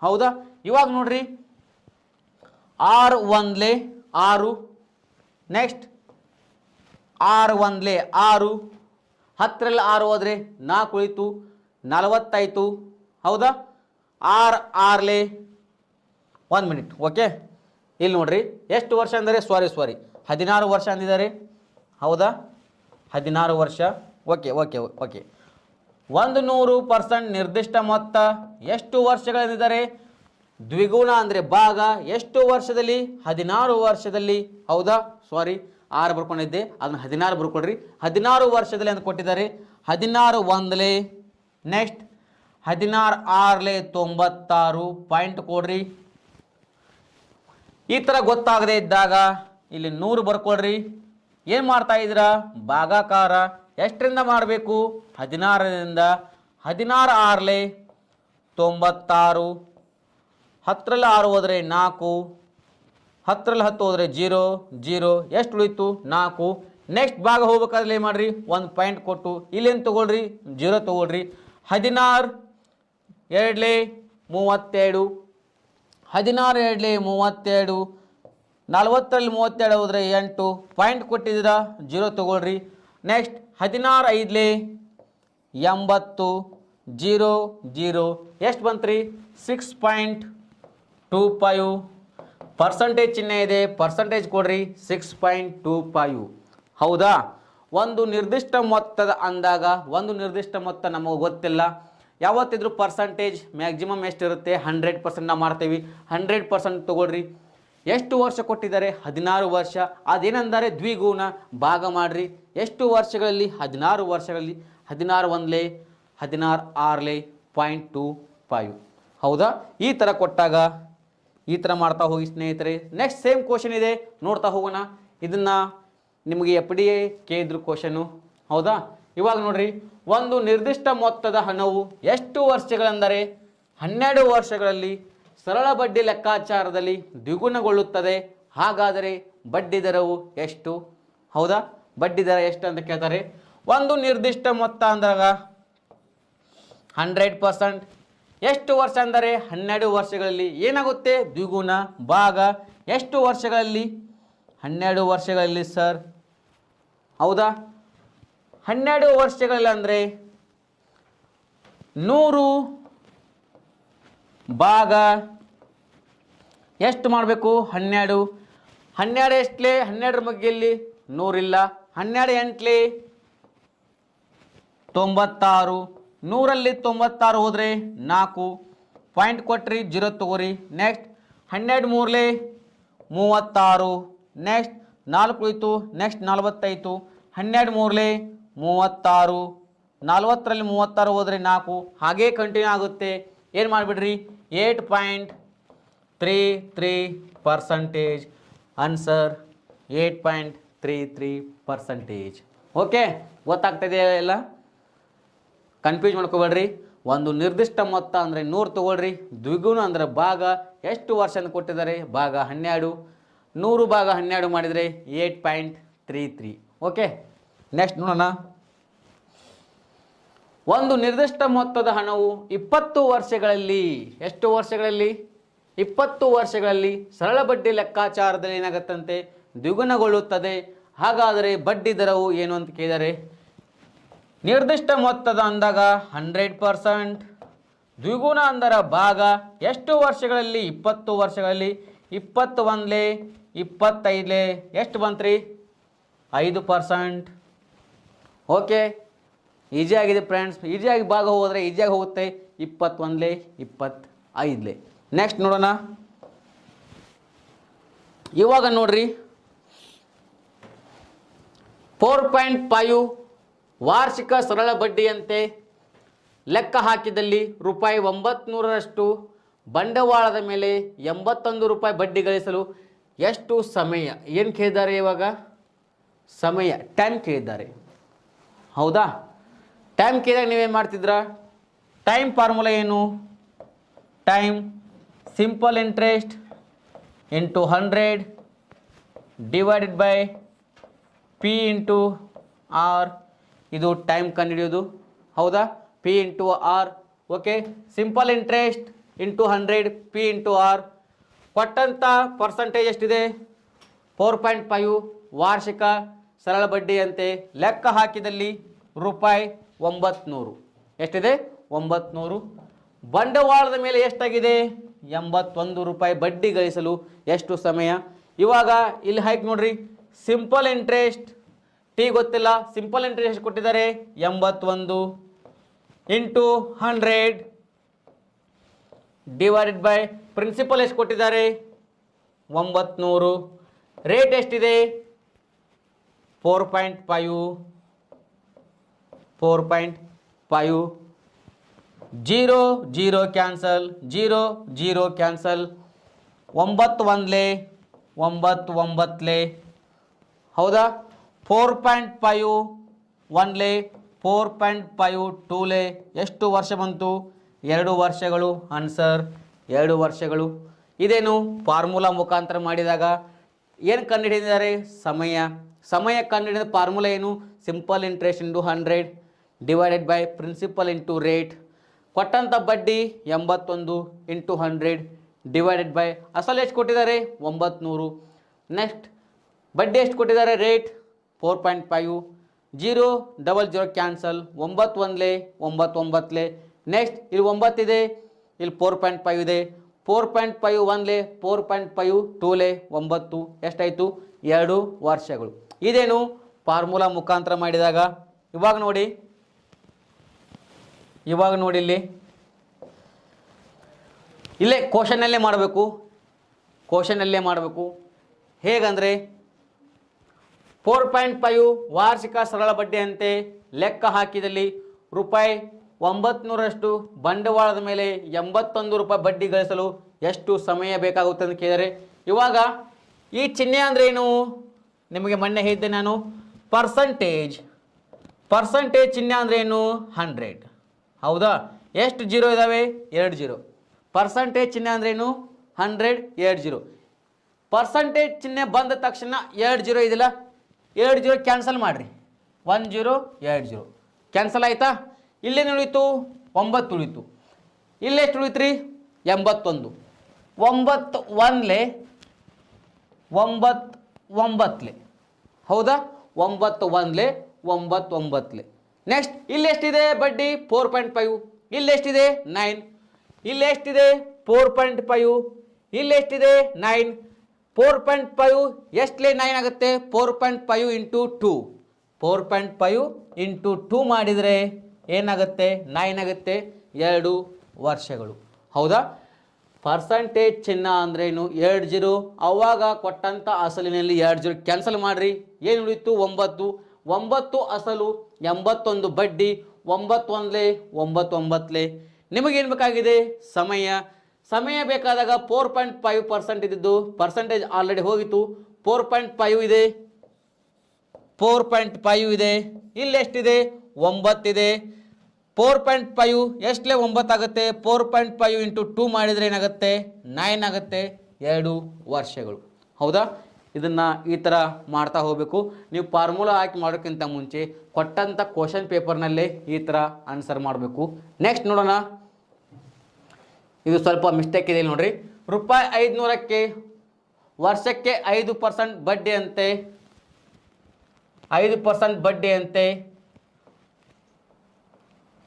ಹೌದಾ. ಇವಾಗ ನೋಡ್ರಿ 6 1 6, ನೆಕ್ಸ್ಟ್ 6 1 6, 10ರಲ್ಲಿ 6 ಹೋದ್ರೆ 4 ಉಳಿತು, 40 ಆಯಿತು ಹೌದಾ. 6 6 1 ಮಿನಿಟ್ ಓಕೆ. ಇಲ್ಲಿ ನೋಡ್ರಿ ಎಷ್ಟು ವರ್ಷ ಅಂದರೆ ಸಾರಿ 16 ವರ್ಷ ಅಂದಿದ್ದಾರೆ ಹೌದಾ. 16 ವರ್ಷ ಓಕೆ ಓಕೆ ಓಕೆ. 100% ನಿರ್ದಿಷ್ಟ ಮೊತ್ತ ಎಷ್ಟು ವರ್ಷಗಳಂದಿದ್ದಾರೆ, ದ್ವಿಗುಣ ಅಂದರೆ ಭಾಗ ಎಷ್ಟು ವರ್ಷದಲ್ಲಿ, 16 ವರ್ಷದಲ್ಲಿ ಹೌದಾ. ಸಾರಿ 6 ಬರ್ಕೊಂಡಿದ್ದೆ, ಅದನ್ನು 16 ಬರ್ಕೊಡ್ರಿ. 16 ವರ್ಷದಲ್ಲಿ ಅಂತ ಕೊಟ್ಟಿದ್ದಾರೆ. 16 1 ನೆಕ್ಸ್ಟ್ 16 6 96 ಪಾಯಿಂಟ್ ಕೊಡ್ರಿ. ಈ ಥರ ಗೊತ್ತಾಗದೇ ಇದ್ದಾಗ ಇಲ್ಲಿ 100 ಬರ್ಕೊಳ್ರಿ. ಏನು ಮಾಡ್ತಾ ಇದ್ದೀರಾ, ಭಾಗಾಕಾರ ಎಷ್ಟರಿಂದ ಮಾಡಬೇಕು, 16ರಿಂದ. 16 6 96, 10ರಲ್ಲಿ 6 ಹೋದರೆ 4, 10ರಲ್ಲಿ 10 ಹೋದರೆ 0 0, ಎಷ್ಟು ಉಳಿತು 4. ನೆಕ್ಸ್ಟ್ ಭಾಗ ಹೋಗ್ಬೇಕಾದ್ರೆ ಏನು ಮಾಡಿರಿ, 1 ಪಾಯಿಂಟ್ ಕೊಟ್ಟು ಇಲ್ಲೇನು ತೊಗೊಳ್ರಿ, 0 ತೊಗೊಳ್ರಿ. 16 2 32, 16 2 32, 40ರಲ್ಲಿ 32 ಹೋದರೆ 8 ಪಾಯಿಂಟ್ ಕೊಟ್ಟಿದ್ದೀರಾ, 0 ತೊಗೊಳ್ರಿ. ನೆಕ್ಸ್ಟ್ 16 5 80, 0 0, ಎಷ್ಟು ಬಂತ್ರಿ 6.25. ಪರ್ಸೆಂಟೇಜ್ ಚಿಹ್ನೆ ಇದೆ, ಪರ್ಸೆಂಟೇಜ್ ಕೊಡ್ರಿ 6.25 ಹೌದಾ. ಒಂದು ನಿರ್ದಿಷ್ಟ ಮೊತ್ತದ ಅಂದಾಗ ಒಂದು ನಿರ್ದಿಷ್ಟ ಮೊತ್ತ ನಮಗೆ ಗೊತ್ತಿಲ್ಲ. ಯಾವತ್ತಿದ್ರೂ ಪರ್ಸೆಂಟೇಜ್ ಮ್ಯಾಕ್ಸಿಮಮ್ ಎಷ್ಟಿರುತ್ತೆ, 100% ನಾವು ಮಾಡ್ತೀವಿ. 100% ತೊಗೊಳ್ರಿ. ಎಷ್ಟು ವರ್ಷ ಕೊಟ್ಟಿದ್ದಾರೆ, 16 ವರ್ಷ. ಅದೇನೆಂದರೆ ದ್ವಿಗುಣ, ಭಾಗ ಮಾಡಿರಿ. ಎಷ್ಟು ವರ್ಷಗಳಲ್ಲಿ, 16 ವರ್ಷಗಳಲ್ಲಿ. 16 1 16 6 0.25 ಹೌದಾ. ಈ ಥರ ಕೊಟ್ಟಾಗ ಈ ಥರ ಮಾಡ್ತಾ ಹೋಗಿ ಸ್ನೇಹಿತರೆ. ನೆಕ್ಸ್ಟ್ ಸೇಮ್ ಕ್ವಶನ್ ಇದೆ, ನೋಡ್ತಾ ಹೋಗೋಣ. ಇದನ್ನು ನಿಮಗೆ FDA ಕೇಳಿದ್ರು ಕ್ವಶನು ಹೌದಾ. ಇವಾಗ ನೋಡ್ರಿ, ಒಂದು ನಿರ್ದಿಷ್ಟ ಮೊತ್ತದ ಹಣವು ಎಷ್ಟು ವರ್ಷಗಳೆಂದರೆ 12 ವರ್ಷಗಳಲ್ಲಿ ಸರಳ ಬಡ್ಡಿ ಲೆಕ್ಕಾಚಾರದಲ್ಲಿ ದ್ವಿಗುಣಗೊಳ್ಳುತ್ತದೆ. ಹಾಗಾದರೆ ಬಡ್ಡಿ ದರವು ಎಷ್ಟು ಹೌದಾ. ಬಡ್ಡಿ ದರ ಎಷ್ಟು ಅಂತ ಕೇಳ್ತಾರೆ. ಒಂದು ನಿರ್ದಿಷ್ಟ ಮೊತ್ತ ಅಂದಾಗ 100%. ಎಷ್ಟು ವರ್ಷ ಅಂದರೆ 12 ವರ್ಷಗಳಲ್ಲಿ. ಏನಾಗುತ್ತೆ, ದ್ವಿಗುಣ ಭಾಗ ಎಷ್ಟು ವರ್ಷಗಳಲ್ಲಿ, 12 ವರ್ಷಗಳಲ್ಲಿ ಸರ್ ಹೌದಾ. 12 ವರ್ಷಗಳಲ್ಲಿ ಅಂದರೆ 100 ಭಾಗ ಎಷ್ಟು ಮಾಡಬೇಕು, 12. 12 ಎಷ್ಟಲೇ, 12ರ ಮಗ್ಗೆಯಲ್ಲಿ 100 ಇಲ್ಲ. 12 8 96, 100ರಲ್ಲಿ 96 ಹೋದರೆ 4 ಪಾಯಿಂಟ್ ಕೊಟ್ರಿ, 0 ತಗೋರಿ. ನೆಕ್ಸ್ಟ್ 12 3 36, ನೆಕ್ಸ್ಟ್ 4 ಉಳಿತು. ನೆಕ್ಸ್ಟ್ 45, 12 3 36, 40ರಲ್ಲಿ 36 ಹೋದರೆ 4, ಹಾಗೇ ಕಂಟಿನ್ಯೂ ಆಗುತ್ತೆ. ಏನು ಮಾಡಿಬಿಡ್ರಿ, 8.33%. ಆನ್ಸರ್ 8.33%. ಓಕೆ, ಗೊತ್ತಾಗ್ತದೆ ಎಲ್ಲ, ಕನ್ಫ್ಯೂಸ್ ಮಾಡ್ಕೋಬೇಡ್ರಿ. ಒಂದು ನಿರ್ದಿಷ್ಟ ಮೊತ್ತ ಅಂದರೆ 100 ತಗೊಳ್ರಿ. ದ್ವಿಗುಣ ಅಂದರೆ ಭಾಗ ಎಷ್ಟು ವರ್ಷ ಅಂತ ಕೊಟ್ಟಿದ್ದಾರೆ, ಭಾಗ 12. 100 ಭಾಗ 12 ಮಾಡಿದರೆ 8.33. ಓಕೆ, ನೆಕ್ಸ್ಟ್ ನೋಡೋಣ. ಒಂದು ನಿರ್ದಿಷ್ಟ ಮೊತ್ತದ ಹಣವು 20 ವರ್ಷಗಳಲ್ಲಿ, ಎಷ್ಟು ವರ್ಷಗಳಲ್ಲಿ, 20 ವರ್ಷಗಳಲ್ಲಿ ಸರಳ ಬಡ್ಡಿ ಲೆಕ್ಕಾಚಾರದಲ್ಲಿ ಏನಾಗುತ್ತಂತೆ, ದ್ವಿಗುಣಗೊಳ್ಳುತ್ತದೆ. ಹಾಗಾದರೆ ಬಡ್ಡಿ ದರವು ಏನು ಅಂತ ಕೇಳಿದರೆ, ನಿರ್ದಿಷ್ಟ ಮೊತ್ತದ ಅಂದಾಗ 100%. ದ್ವಿಗುಣ ಅಂದರೆ ಭಾಗ ಎಷ್ಟು ವರ್ಷಗಳಲ್ಲಿ, 20 ವರ್ಷಗಳಲ್ಲಿ. 21 25 ಎಷ್ಟು ಬಂತ್ರಿ, 5%. Okay, ಈಸಿಯಾಗಿದೆ friends. ಈಸಿಯಾಗಿ ಭಾಗ ಹೋದರೆ ಈಸಿಯಾಗಿ ಹೋಗುತ್ತೆ. 21 25. ನೆಕ್ಸ್ಟ್ ನೋಡೋಣ. ಇವಾಗ ನೋಡ್ರಿ 4.5 ವಾರ್ಷಿಕ ಸರಳ ಬಡ್ಡಿಯಂತೆ ಲೆಕ್ಕ ಹಾಕಿದಲ್ಲಿ ರೂಪಾಯಿ 900ರಷ್ಟು ಬಂಡವಾಳದ ಮೇಲೆ 81 ರೂಪಾಯಿ ಬಡ್ಡಿ ಗಳಿಸಲು ಎಷ್ಟು ಸಮಯ? ಏನು ಕೇಳಿದ್ದಾರೆ ಇವಾಗ? ಸಮಯ, ಟೈಮ್ ಕೇಳಿದ್ದಾರೆ. ಹೌದಾ? ಟೈಮ್ ಕೇಳಿದಾಗ ನೀವೇನು ಮಾಡ್ತಿದ್ರಾ? ಟೈಮ್ ಫಾರ್ಮುಲಾ ಏನು? Time simple interest into 100 divided by P into R. ಇದು ಟೈಮ್ ಕಂಡುಹಿಡಿಯೋದು. ಹೌದಾ? P into R. Okay, simple interest into 100 P into R. ಕೊಟ್ಟಂಥ ಪರ್ಸಂಟೇಜ್ ಎಷ್ಟಿದೆ? 4.5 ವಾರ್ಷಿಕ ಸರಳ ಬಡ್ಡಿಯಂತೆ ಲೆಕ್ಕ ಹಾಕಿದಲ್ಲಿ ರೂಪಾಯಿ 900. ಎಷ್ಟಿದೆ? 900. ಬಂಡವಾಳದ ಮೇಲೆ ಎಷ್ಟಾಗಿದೆ? 81 ರೂಪಾಯಿ ಬಡ್ಡಿ ಗಳಿಸಲು ಎಷ್ಟು ಸಮಯ? ಇವಾಗ ಇಲ್ಲಿ ಹಾಕಿ ನೋಡ್ರಿ, ಸಿಂಪಲ್ ಇಂಟ್ರೆಸ್ಟ್ ಟಿ ಗೊತ್ತಿಲ್ಲ, ಸಿಂಪಲ್ ಇಂಟ್ರೆಸ್ಟ್ ಕೊಟ್ಟಿದ್ದಾರೆ 81 ಇಂಟು 100 ಡಿವೈಡೆಡ್ ಬೈ ಪ್ರಿನ್ಸಿಪಲ್ ಎಷ್ಟು ಕೊಟ್ಟಿದ್ದಾರೆ? 900. ರೇಟ್ ಎಷ್ಟಿದೆ? 4.5. 0 0 ಕ್ಯಾನ್ಸಲ್, 0 0 ಕ್ಯಾನ್ಸಲ್. 9 1 9 ಹೌದಾ? 4.5 1 4.5 2 ಎಷ್ಟು ವರ್ಷ ಬಂತು? 2 ವರ್ಷಗಳು. ಆನ್ಸರ್ 2 ವರ್ಷಗಳು. ಇದೇನು ಫಾರ್ಮುಲಾ ಮುಖಾಂತರ ಮಾಡಿದಾಗ ಏನು ಕಂಡುಹಿಡಿದಿದ್ದಾರೆ? ಸಮಯ. ಸಮಯ ಕಂಡುಹಿಡಿದ ಫಾರ್ಮುಲಾ ಏನು? Simple interest into 100 divided by principal into rate. ಕೊಟ್ಟಂಥ ಬಡ್ಡಿ 81 ಇಂಟು 100 ಡಿವೈಡೆಡ್ ಬೈ ಅಸಲು ಎಷ್ಟು ಕೊಟ್ಟಿದ್ದಾರೆ? 900. ನೆಕ್ಸ್ಟ್ ಬಡ್ಡಿ ಎಷ್ಟು ಕೊಟ್ಟಿದ್ದಾರೆ? ರೇಟ್ 4.5. 0 0 0 ಕ್ಯಾನ್ಸಲ್. 9 1 9 9. ನೆಕ್ಸ್ಟ್ ಇಲ್ಲಿ 9 ಇದೆ, ಇಲ್ಲಿ 4.5 ಇದೆ. 4.5 1 4.5 2 9 ಎಷ್ಟಾಯಿತು? 2 ವರ್ಷಗಳು. ಇದೇನು ಫಾರ್ಮುಲಾ ಮುಖಾಂತರ ಮಾಡಿದಾಗ. ಇವಾಗ ನೋಡಿ ಇಲ್ಲೇ ಕ್ವಶನಲ್ಲೇ ಮಾಡಬೇಕು. ಹೇಗಂದರೆ 4.5 ವಾರ್ಷಿಕ ಸರಳ ಬಡ್ಡಿಯಂತೆ ಲೆಕ್ಕ ಹಾಕಿದಲ್ಲಿ ರೂಪಾಯಿ 900ರಷ್ಟು ಬಂಡವಾಳದ ಮೇಲೆ 81 ರೂಪಾಯಿ ಬಡ್ಡಿ ಗಳಿಸಲು ಎಷ್ಟು ಸಮಯ ಬೇಕಾಗುತ್ತೆ ಅಂತ ಕೇಳಿದರೆ, ಇವಾಗ ಈ ಚಿಹ್ನೆ ಅಂದರೆ ಏನು? ನಿಮಗೆ ಮೊನ್ನೆ ಹೇಳಿದ್ದೆ ನಾನು, ಪರ್ಸಂಟೇಜ್ ಚಿಹ್ನೆ ಅಂದರೆ ಏನು? 100. ಹೌದಾ? ಎಷ್ಟು ಜೀರೋ ಇದ್ದಾವೆ? 2 ಜೀರೋ. ಪರ್ಸಂಟೇಜ್ ಚಿಹ್ನೆ ಅಂದ್ರೆ ಏನು? 100 2 ಜೀರೋ. ಪರ್ಸಂಟೇಜ್ ಚಿಹ್ನೆ ಬಂದ ತಕ್ಷಣ 2 ಜೀರೋ ಇದಿಲ್ಲ, 2 ಜೀರೋ ಕ್ಯಾನ್ಸಲ್ ಮಾಡಿರಿ. 1 0 2 0 ಕ್ಯಾನ್ಸಲ್ ಆಯಿತಾ? ಇಲ್ಲೇನು ಉಳಿತು? 9 ಉಳಿತು. ಇಲ್ಲೆಷ್ಟು ಉಳಿತ್ರಿ? 81. 9 1 9 ಹೌದಾ? 9 1 9 9. ನೆಕ್ಸ್ಟ್ ಇಲ್ಲಿ ಎಷ್ಟಿದೆ ಬಡ್ಡಿ? 4.5. ಇಲ್ಲಿ ಎಷ್ಟಿದೆ? 9. ಇಲ್ಲಿ ಎಷ್ಟಿದೆ? 4.5. ಇಲ್ಲಿ ಎಷ್ಟಿದೆ? 9. 4.5 ಎಷ್ಟಲೇ 9 ಆಗುತ್ತೆ? 4.5 ಇಂಟು 2. 4.5 ಇಂಟು 2 ಮಾಡಿದರೆ ಏನಾಗುತ್ತೆ? 9 ಆಗುತ್ತೆ. 2 ವರ್ಷಗಳು. ಹೌದಾ? ಪರ್ಸಂಟೇಜ್ ಚಿಹ್ನ ಅಂದ್ರೇನು? 2 ಜೀರೋ. ಅವಾಗ ಕೊಟ್ಟಂಥ ಅಸಲಿನಲ್ಲಿ 2 ಜೀರೋ ಕ್ಯಾನ್ಸಲ್ ಮಾಡಿರಿ. ಏನು ಉಳಿತು? 9. 9 ಅಸಲು, 81 ಬಡ್ಡಿ. 9 1 9 9. ನಿಮಗೇನು ಬೇಕಾಗಿದೆ? ಸಮಯ ಬೇಕಾದಾಗ 4.5% ಇದ್ದಿದ್ದು ಪರ್ಸಂಟೇಜ್ ಆಲ್ರೆಡಿ ಹೋಗಿತ್ತು. 4.5 ಇದೆ, 4.5 ಇದೆ. ಇಲ್ಲಿ ಎಷ್ಟಿದೆ? 9 ಇದೆ. 4.5 ಎಷ್ಟಲೇ 9 ಆಗುತ್ತೆ? 4.5 ಇಂಟು 2 ಮಾಡಿದರೆ ಏನಾಗುತ್ತೆ? 9 ಆಗುತ್ತೆ. 2 ವರ್ಷಗಳು. ಹೌದಾ? ಇದನ್ನು ಈ ಥರ ಮಾಡ್ತಾ ಹೋಗಬೇಕು. ನೀವು ಫಾರ್ಮುಲಾ ಹಾಕಿ ಮಾಡೋಕ್ಕಿಂತ ಮುಂಚೆ ಕೊಟ್ಟಂಥ ಕ್ವಶನ್ ಪೇಪರ್ನಲ್ಲೇ ಈ ಥರ ಆನ್ಸರ್ ಮಾಡಬೇಕು. ನೆಕ್ಸ್ಟ್ ನೋಡೋಣ. ಇದು ಸ್ವಲ್ಪ ಮಿಸ್ಟೇಕ್ ಇದೆ ನೋಡ್ರಿ. ರೂಪಾಯಿ 500ಕ್ಕೆ ವರ್ಷಕ್ಕೆ 5% ಬಡ್ಡಿಯಂತೆ 5% ಬಡ್ಡಿಯಂತೆ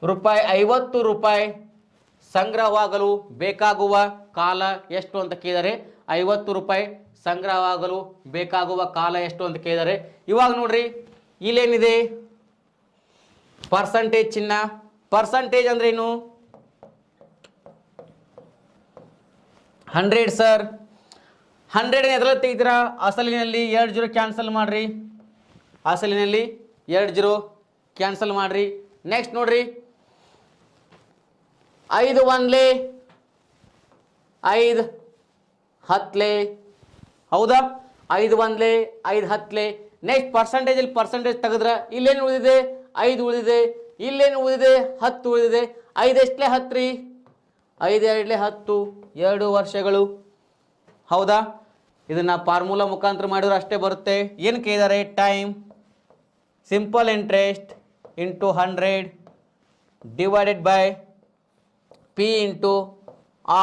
ರೂಪಾಯಿ 50 ರೂಪಾಯಿ ಸಂಗ್ರಹವಾಗಲು ಬೇಕಾಗುವ ಕಾಲ ಎಷ್ಟು ಅಂತ ಕೇಳಿದರೆ, 50 ರೂಪಾಯಿ ಸಂಗ್ರಹವಾಗಲು ಬೇಕಾಗುವ ಕಾಲ ಎಷ್ಟು ಅಂತ ಕೇಳಿದರೆ, ಇವಾಗ ನೋಡ್ರಿ ಇಲ್ಲೇನಿದೆ? ಪರ್ಸಂಟೇಜ್ ಚಿಹ್ನ. ಪರ್ಸಂಟೇಜ್ ಅಂದ್ರೇನು? 100 ಸರ್. 100 ಎದ್ರಲ್ಲಿ ತೆಗಿತೀರಾ? ಅಸಲಿನಲ್ಲಿ 2 ಜೀರೋ ಕ್ಯಾನ್ಸಲ್ ಮಾಡಿರಿ. ಅಸಲಿನಲ್ಲಿ 2 ಜೀರೋ ಕ್ಯಾನ್ಸಲ್ ಮಾಡಿರಿ. ನೆಕ್ಸ್ಟ್ ನೋಡ್ರಿ, 5 1 5 10 ಹೌದಾ? 5 1 5 10. ನೆಕ್ಸ್ಟ್ ಪರ್ಸೆಂಟೇಜಲ್ಲಿ ಪರ್ಸೆಂಟೇಜ್ ತೆಗೆದ್ರೆ ಇಲ್ಲೇನು ಉಳಿದಿದೆ? 5 ಉಳಿದಿದೆ. ಇಲ್ಲೇನು ಉಳಿದಿದೆ? 10 ಉಳಿದಿದೆ. 5 ಎಷ್ಟಲೇ 10 ರೀ? 5 2 10, 2 ವರ್ಷಗಳು. ಹೌದಾ? ಇದನ್ನು ಫಾರ್ಮುಲಾ ಮುಖಾಂತರ ಮಾಡಿದ್ರೆ ಅಷ್ಟೇ ಬರುತ್ತೆ. ಏನು ಕೇಳಿದ್ದಾರೆ? Time simple interest into 100 divided by P into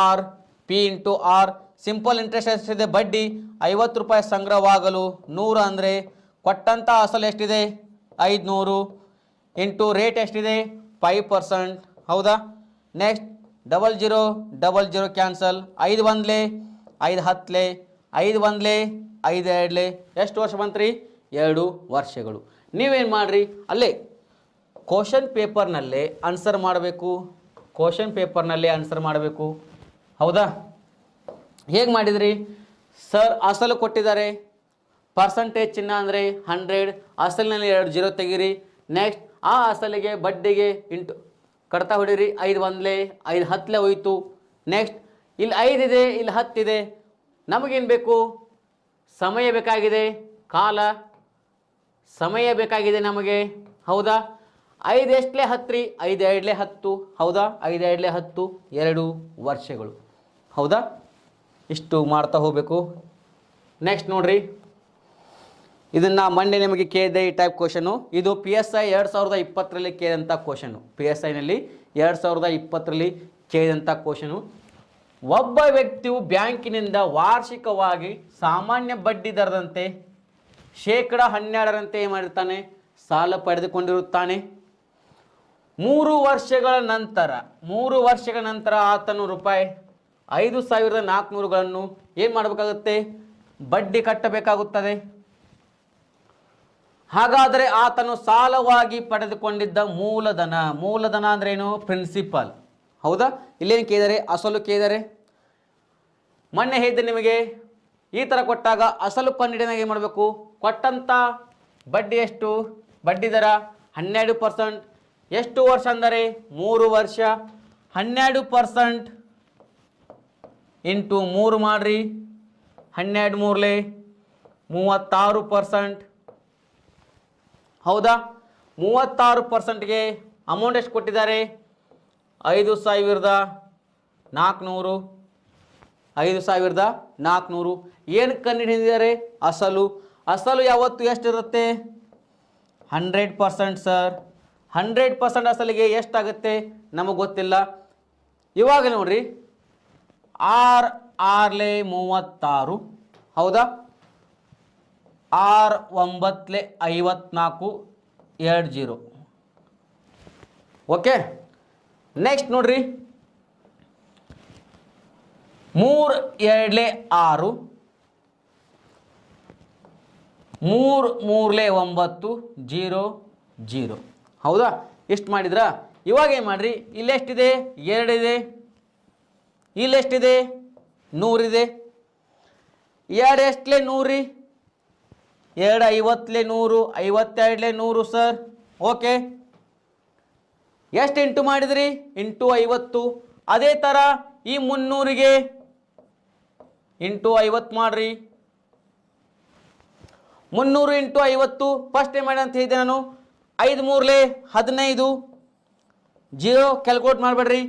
R. P into R. Simple interest ಎಷ್ಟಿದೆ? ಬಡ್ಡಿ 50 ರೂಪಾಯಿ ಸಂಗ್ರಹವಾಗಲು 100 ಅಂದರೆ ಕೊಟ್ಟಂಥ ಅಸಲು ಎಷ್ಟಿದೆ? 500 ಇಂಟು ರೇಟ್ ಎಷ್ಟಿದೆ? 5%. ಹೌದಾ? Next 00 00 cancel. 5 1 5 10 5 1 5 2 ಎಷ್ಟು ವರ್ಷ ಬಂತ್ರಿ? 2 ವರ್ಷಗಳು. ನೀವೇನು ಮಾಡಿರಿ, ಅಲ್ಲೇ ಕ್ವಶನ್ ಪೇಪರ್ನಲ್ಲೇ ಆನ್ಸರ್ ಮಾಡಬೇಕು. ಕ್ವಶನ್ ಪೇಪರ್ನಲ್ಲೇ ಆನ್ಸರ್ ಮಾಡಬೇಕು. ಹೌದಾ? ಹೇಗೆ ಮಾಡಿದ್ರಿ ಸರ್? ಅಸಲು ಕೊಟ್ಟಿದ್ದಾರೆ, ಪರ್ಸಂಟೇಜ್ ಚಿಹ್ನ ಅಂದರೆ 100, ಅಸಲಿನಲ್ಲಿ 2 ಜೀರೋ ತೆಗೀರಿ. ನೆಕ್ಸ್ಟ್ ಆ ಅಸಲಿಗೆ ಬಡ್ಡಿಗೆ ಇಂಟು ಕಡ್ತಾ ಹೊಡೀರಿ. 5 1 5 10 ಹೋಯಿತು. ನೆಕ್ಸ್ಟ್ ಇಲ್ಲಿ 5 ಇದೆ, ಇಲ್ಲಿ 10 ಇದೆ. ನಮಗೇನು ಬೇಕು? ಸಮಯ ಬೇಕಾಗಿದೆ, ಕಾಲ ಸಮಯ ಬೇಕಾಗಿದೆ ನಮಗೆ. ಹೌದಾ? 5 ಎಷ್ಟಲೇ 10 ರೀ? 5 2 10. ಹೌದಾ? 5 2 10, 2 ವರ್ಷಗಳು. ಹೌದಾ? ಇಷ್ಟು ಮಾಡ್ತಾ ಹೋಗಬೇಕು. ನೆಕ್ಸ್ಟ್ ನೋಡ್ರಿ, ಇದನ್ನು ಮೊನ್ನೆ ನಿಮಗೆ ಕೇಳಿದೆ ಈ ಟೈಪ್ ಕ್ವಶನು. ಇದು PSI 2020ರಲ್ಲಿ ಕೇಳಿದಂಥ ಕ್ವಶನು. PSIನಲ್ಲಿ 2020ರಲ್ಲಿ ಕೇಳಿದಂಥ ಕ್ವಶನು. ಒಬ್ಬ ವ್ಯಕ್ತಿಯು ಬ್ಯಾಂಕಿನಿಂದ ವಾರ್ಷಿಕವಾಗಿ ಸಾಮಾನ್ಯ ಬಡ್ಡಿ ದರದಂತೆ ಶೇಕಡ 12ರಂತೆ ಏನು ಮಾಡಿರ್ತಾನೆ? ಸಾಲ ಪಡೆದುಕೊಂಡಿರುತ್ತಾನೆ. 3 ವರ್ಷಗಳ ನಂತರ ಆತನು ರೂಪಾಯಿ 5400ಗಳನ್ನು ಏನು ಮಾಡಬೇಕಾಗುತ್ತೆ? ಬಡ್ಡಿ ಕಟ್ಟಬೇಕಾಗುತ್ತದೆ. ಹಾಗಾದರೆ ಆತನು ಸಾಲವಾಗಿ ಪಡೆದುಕೊಂಡಿದ್ದ ಮೂಲಧನ ಅಂದ್ರೆ ಏನು? ಪ್ರಿನ್ಸಿಪಲ್. ಹೌದಾ? ಇಲ್ಲೇನು ಕೇಳಿದರೆ? ಅಸಲು ಕೇಳಿದರೆ. ಮೊನ್ನೆ ಹೇಳಿದ್ದೆ ನಿಮಗೆ, ಈ ಥರ ಕೊಟ್ಟಾಗ ಅಸಲು ಕಂಡಿಡಿದಾಗ ಏನು ಮಾಡಬೇಕು? ಕೊಟ್ಟಂಥ ಬಡ್ಡಿ ಎಷ್ಟು? ಬಡ್ಡಿ ದರ 12%. ಎಷ್ಟು ವರ್ಷ ಅಂದರೆ 3 ವರ್ಷ. 12% ಇಂಟು 3 ಮಾಡಿರಿ. 12 3 36%. ಹೌದಾ? 36%ಗೆ ಅಮೌಂಟ್ ಎಷ್ಟು ಕೊಟ್ಟಿದ್ದಾರೆ? 5400. 5400 ಏನು ಕಂಡುಹಿಡಿದಿದ್ದಾರೆ? ಅಸಲು ಯಾವತ್ತು ಎಷ್ಟಿರುತ್ತೆ? 100% ಸರ್. 100% ಅಸಲಿಗೆ ಎಷ್ಟಾಗುತ್ತೆ ನಮಗೆ ಗೊತ್ತಿಲ್ಲ. ಇವಾಗ ನೋಡ್ರಿ, 6 6 36. ಹೌದಾ? 6 9 54 20. ಓಕೆ. ನೆಕ್ಸ್ಟ್ ನೋಡ್ರಿ, 3 2 6 3 3 9 0 0. ಹೌದಾ? ಎಷ್ಟು ಮಾಡಿದ್ರಾ? ಇವಾಗ ಏನು ಮಾಡಿರಿ, ಇಲ್ಲೆಷ್ಟಿದೆ? 2 ಇದೆ. ಇಲ್ಲೆಷ್ಟಿದೆ? 100 ಇದೆ. 2 ಎಷ್ಟಲೇ 100 ರೀ? 2 50 100, 52 100 ಸರ್. ಓಕೆ. ಎಷ್ಟು ಇಂಟು ಮಾಡಿದ್ರಿ? ಇಂಟು 50. ಅದೇ ಥರ ಈ 300ಗೆ ಇಂಟು 50 ಮಾಡ್ರಿ. 300 ಇಂಟು 50. ಫಸ್ಟ್ ಏನು ಮಾಡಿ ಅಂತ ಹೇಳಿದೆ ನಾನು? 5 3 15. ಜೀರೋ ಕ್ಯಾಲ್ಕುಲೇಟ್ ಮಾಡಬೇಡ್ರಿ.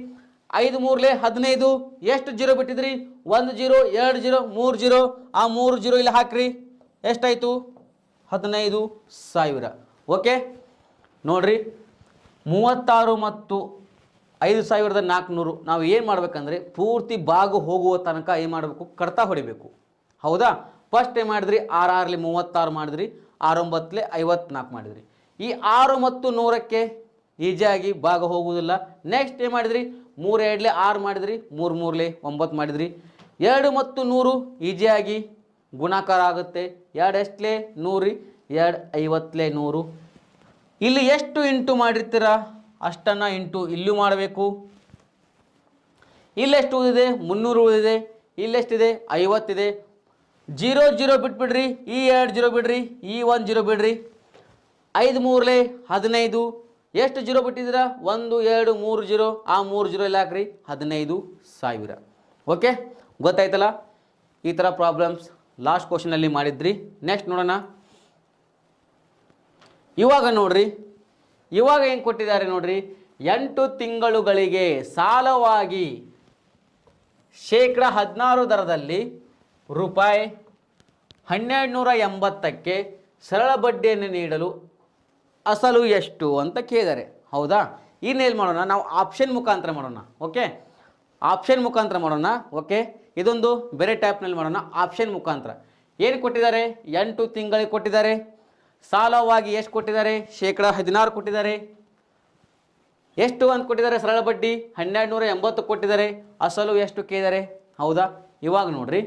5 3 15. ಎಷ್ಟು ಜೀರೋ ಬಿಟ್ಟಿದ್ರಿ? 1 0 2 0 3 0. ಆ 3 0 ಇಲ್ಲಿ ಹಾಕ್ರಿ. ಎಷ್ಟಾಯಿತು? 15,000. ಓಕೆ. ನೋಡ್ರಿ, 36 ಮತ್ತು 5400 ನಾವು ಏನು ಮಾಡಬೇಕಂದ್ರೆ ಪೂರ್ತಿ ಭಾಗ ಹೋಗುವ ತನಕ ಏನು ಮಾಡಬೇಕು? ಕಡ್ತಾ ಹೊಡಿಬೇಕು. ಹೌದಾ? ಫಸ್ಟ್ ಏನು ಮಾಡಿದ್ರಿ? 6 6 36 ಮಾಡಿದ್ರಿ. 6 9 54 ಮಾಡಿದ್ರಿ. ಈ 6 ಮತ್ತು 100ಕ್ಕೆ ಈಜಿಯಾಗಿ ಭಾಗ ಹೋಗುವುದಿಲ್ಲ. ನೆಕ್ಸ್ಟ್ ಏನು ಮಾಡಿದ್ರಿ? 3 2 6 ಮಾಡಿದ್ರಿ. 3 3 9 ಮಾಡಿದ್ರಿ. 2 ಮತ್ತು 100 ಈಜಿಯಾಗಿ ಗುಣಾಕಾರ ಆಗುತ್ತೆ. 2 ಎಷ್ಟಲೇ 100 ರೀ? 2 50 100. ಇಲ್ಲಿ ಎಷ್ಟು ಇಂಟು ಮಾಡಿರ್ತೀರಾ ಅಷ್ಟನ್ನು ಇಂಟು ಇಲ್ಲೂ ಮಾಡಬೇಕು. ಇಲ್ಲೆಷ್ಟು ಉಳಿದಿದೆ? 300 ಉಳಿದಿದೆ. ಇಲ್ಲೆಷ್ಟಿದೆ 50 ಇದೆ. 0 0 ಬಿಟ್ಬಿಡ್ರಿ, ಈ 2 0 ಬಿಡ್ರಿ, ಈ 1 0 ಬಿಡ್ರಿ. 5 3 15. ಎಷ್ಟು 0 ಬಿಟ್ಟಿದ್ದೀರಾ? 1 2 3 0. ಆ 3 0 ಎಲ್ಲ ಹಾಕ್ರಿ, 15,000. ಓಕೆ, ಗೊತ್ತಾಯ್ತಲ್ಲ? ಈ ಥರ ಪ್ರಾಬ್ಲಮ್ಸ್ ಲಾಸ್ಟ್ ಕ್ವಶನಲ್ಲಿ ಮಾಡಿದ್ರಿ. ನೆಕ್ಸ್ಟ್ ನೋಡೋಣ. ಇವಾಗ ನೋಡ್ರಿ, ಇವಾಗ ಏನು ಕೊಟ್ಟಿದ್ದಾರೆ ನೋಡ್ರಿ. 8 ತಿಂಗಳುಗಳಿಗೆ ಸಾಲವಾಗಿ %16 ದರದಲ್ಲಿ ರೂಪಾಯಿ 1280ಕ್ಕೆ ಸರಳ ಬಡ್ಡಿಯನ್ನು ನೀಡಲು ಅಸಲು ಎಷ್ಟು ಅಂತ ಕೇಳಿದ್ದಾರೆ. ಹೌದಾ? ಇನ್ನೇನು ಮಾಡೋಣ, ನಾವು ಆಪ್ಷನ್ ಮುಖಾಂತರ ಮಾಡೋಣ. ಓಕೆ, ಆಪ್ಷನ್ ಮುಖಾಂತರ ಮಾಡೋಣ. ಓಕೆ, ಇದೊಂದು ಬೇರೆ ಟೈಪ್ನಲ್ಲಿ ಮಾಡೋಣ. ಆಪ್ಷನ್ ಮುಖಾಂತರ ಏನು ಕೊಟ್ಟಿದ್ದಾರೆ? 8 ತಿಂಗಳಿಗೆ ಕೊಟ್ಟಿದ್ದಾರೆ. ಸಾಲವಾಗಿ ಎಷ್ಟು ಕೊಟ್ಟಿದ್ದಾರೆ? %16 ಕೊಟ್ಟಿದ್ದಾರೆ. ಎಷ್ಟು ಅಂತ ಕೊಟ್ಟಿದ್ದಾರೆ? ಸರಳ ಬಡ್ಡಿ 1280 ಕೊಟ್ಟಿದ್ದಾರೆ. ಅಸಲು ಎಷ್ಟು ಕೇಳಿದ್ದಾರೆ? ಹೌದಾ? ಇವಾಗ ನೋಡ್ರಿ,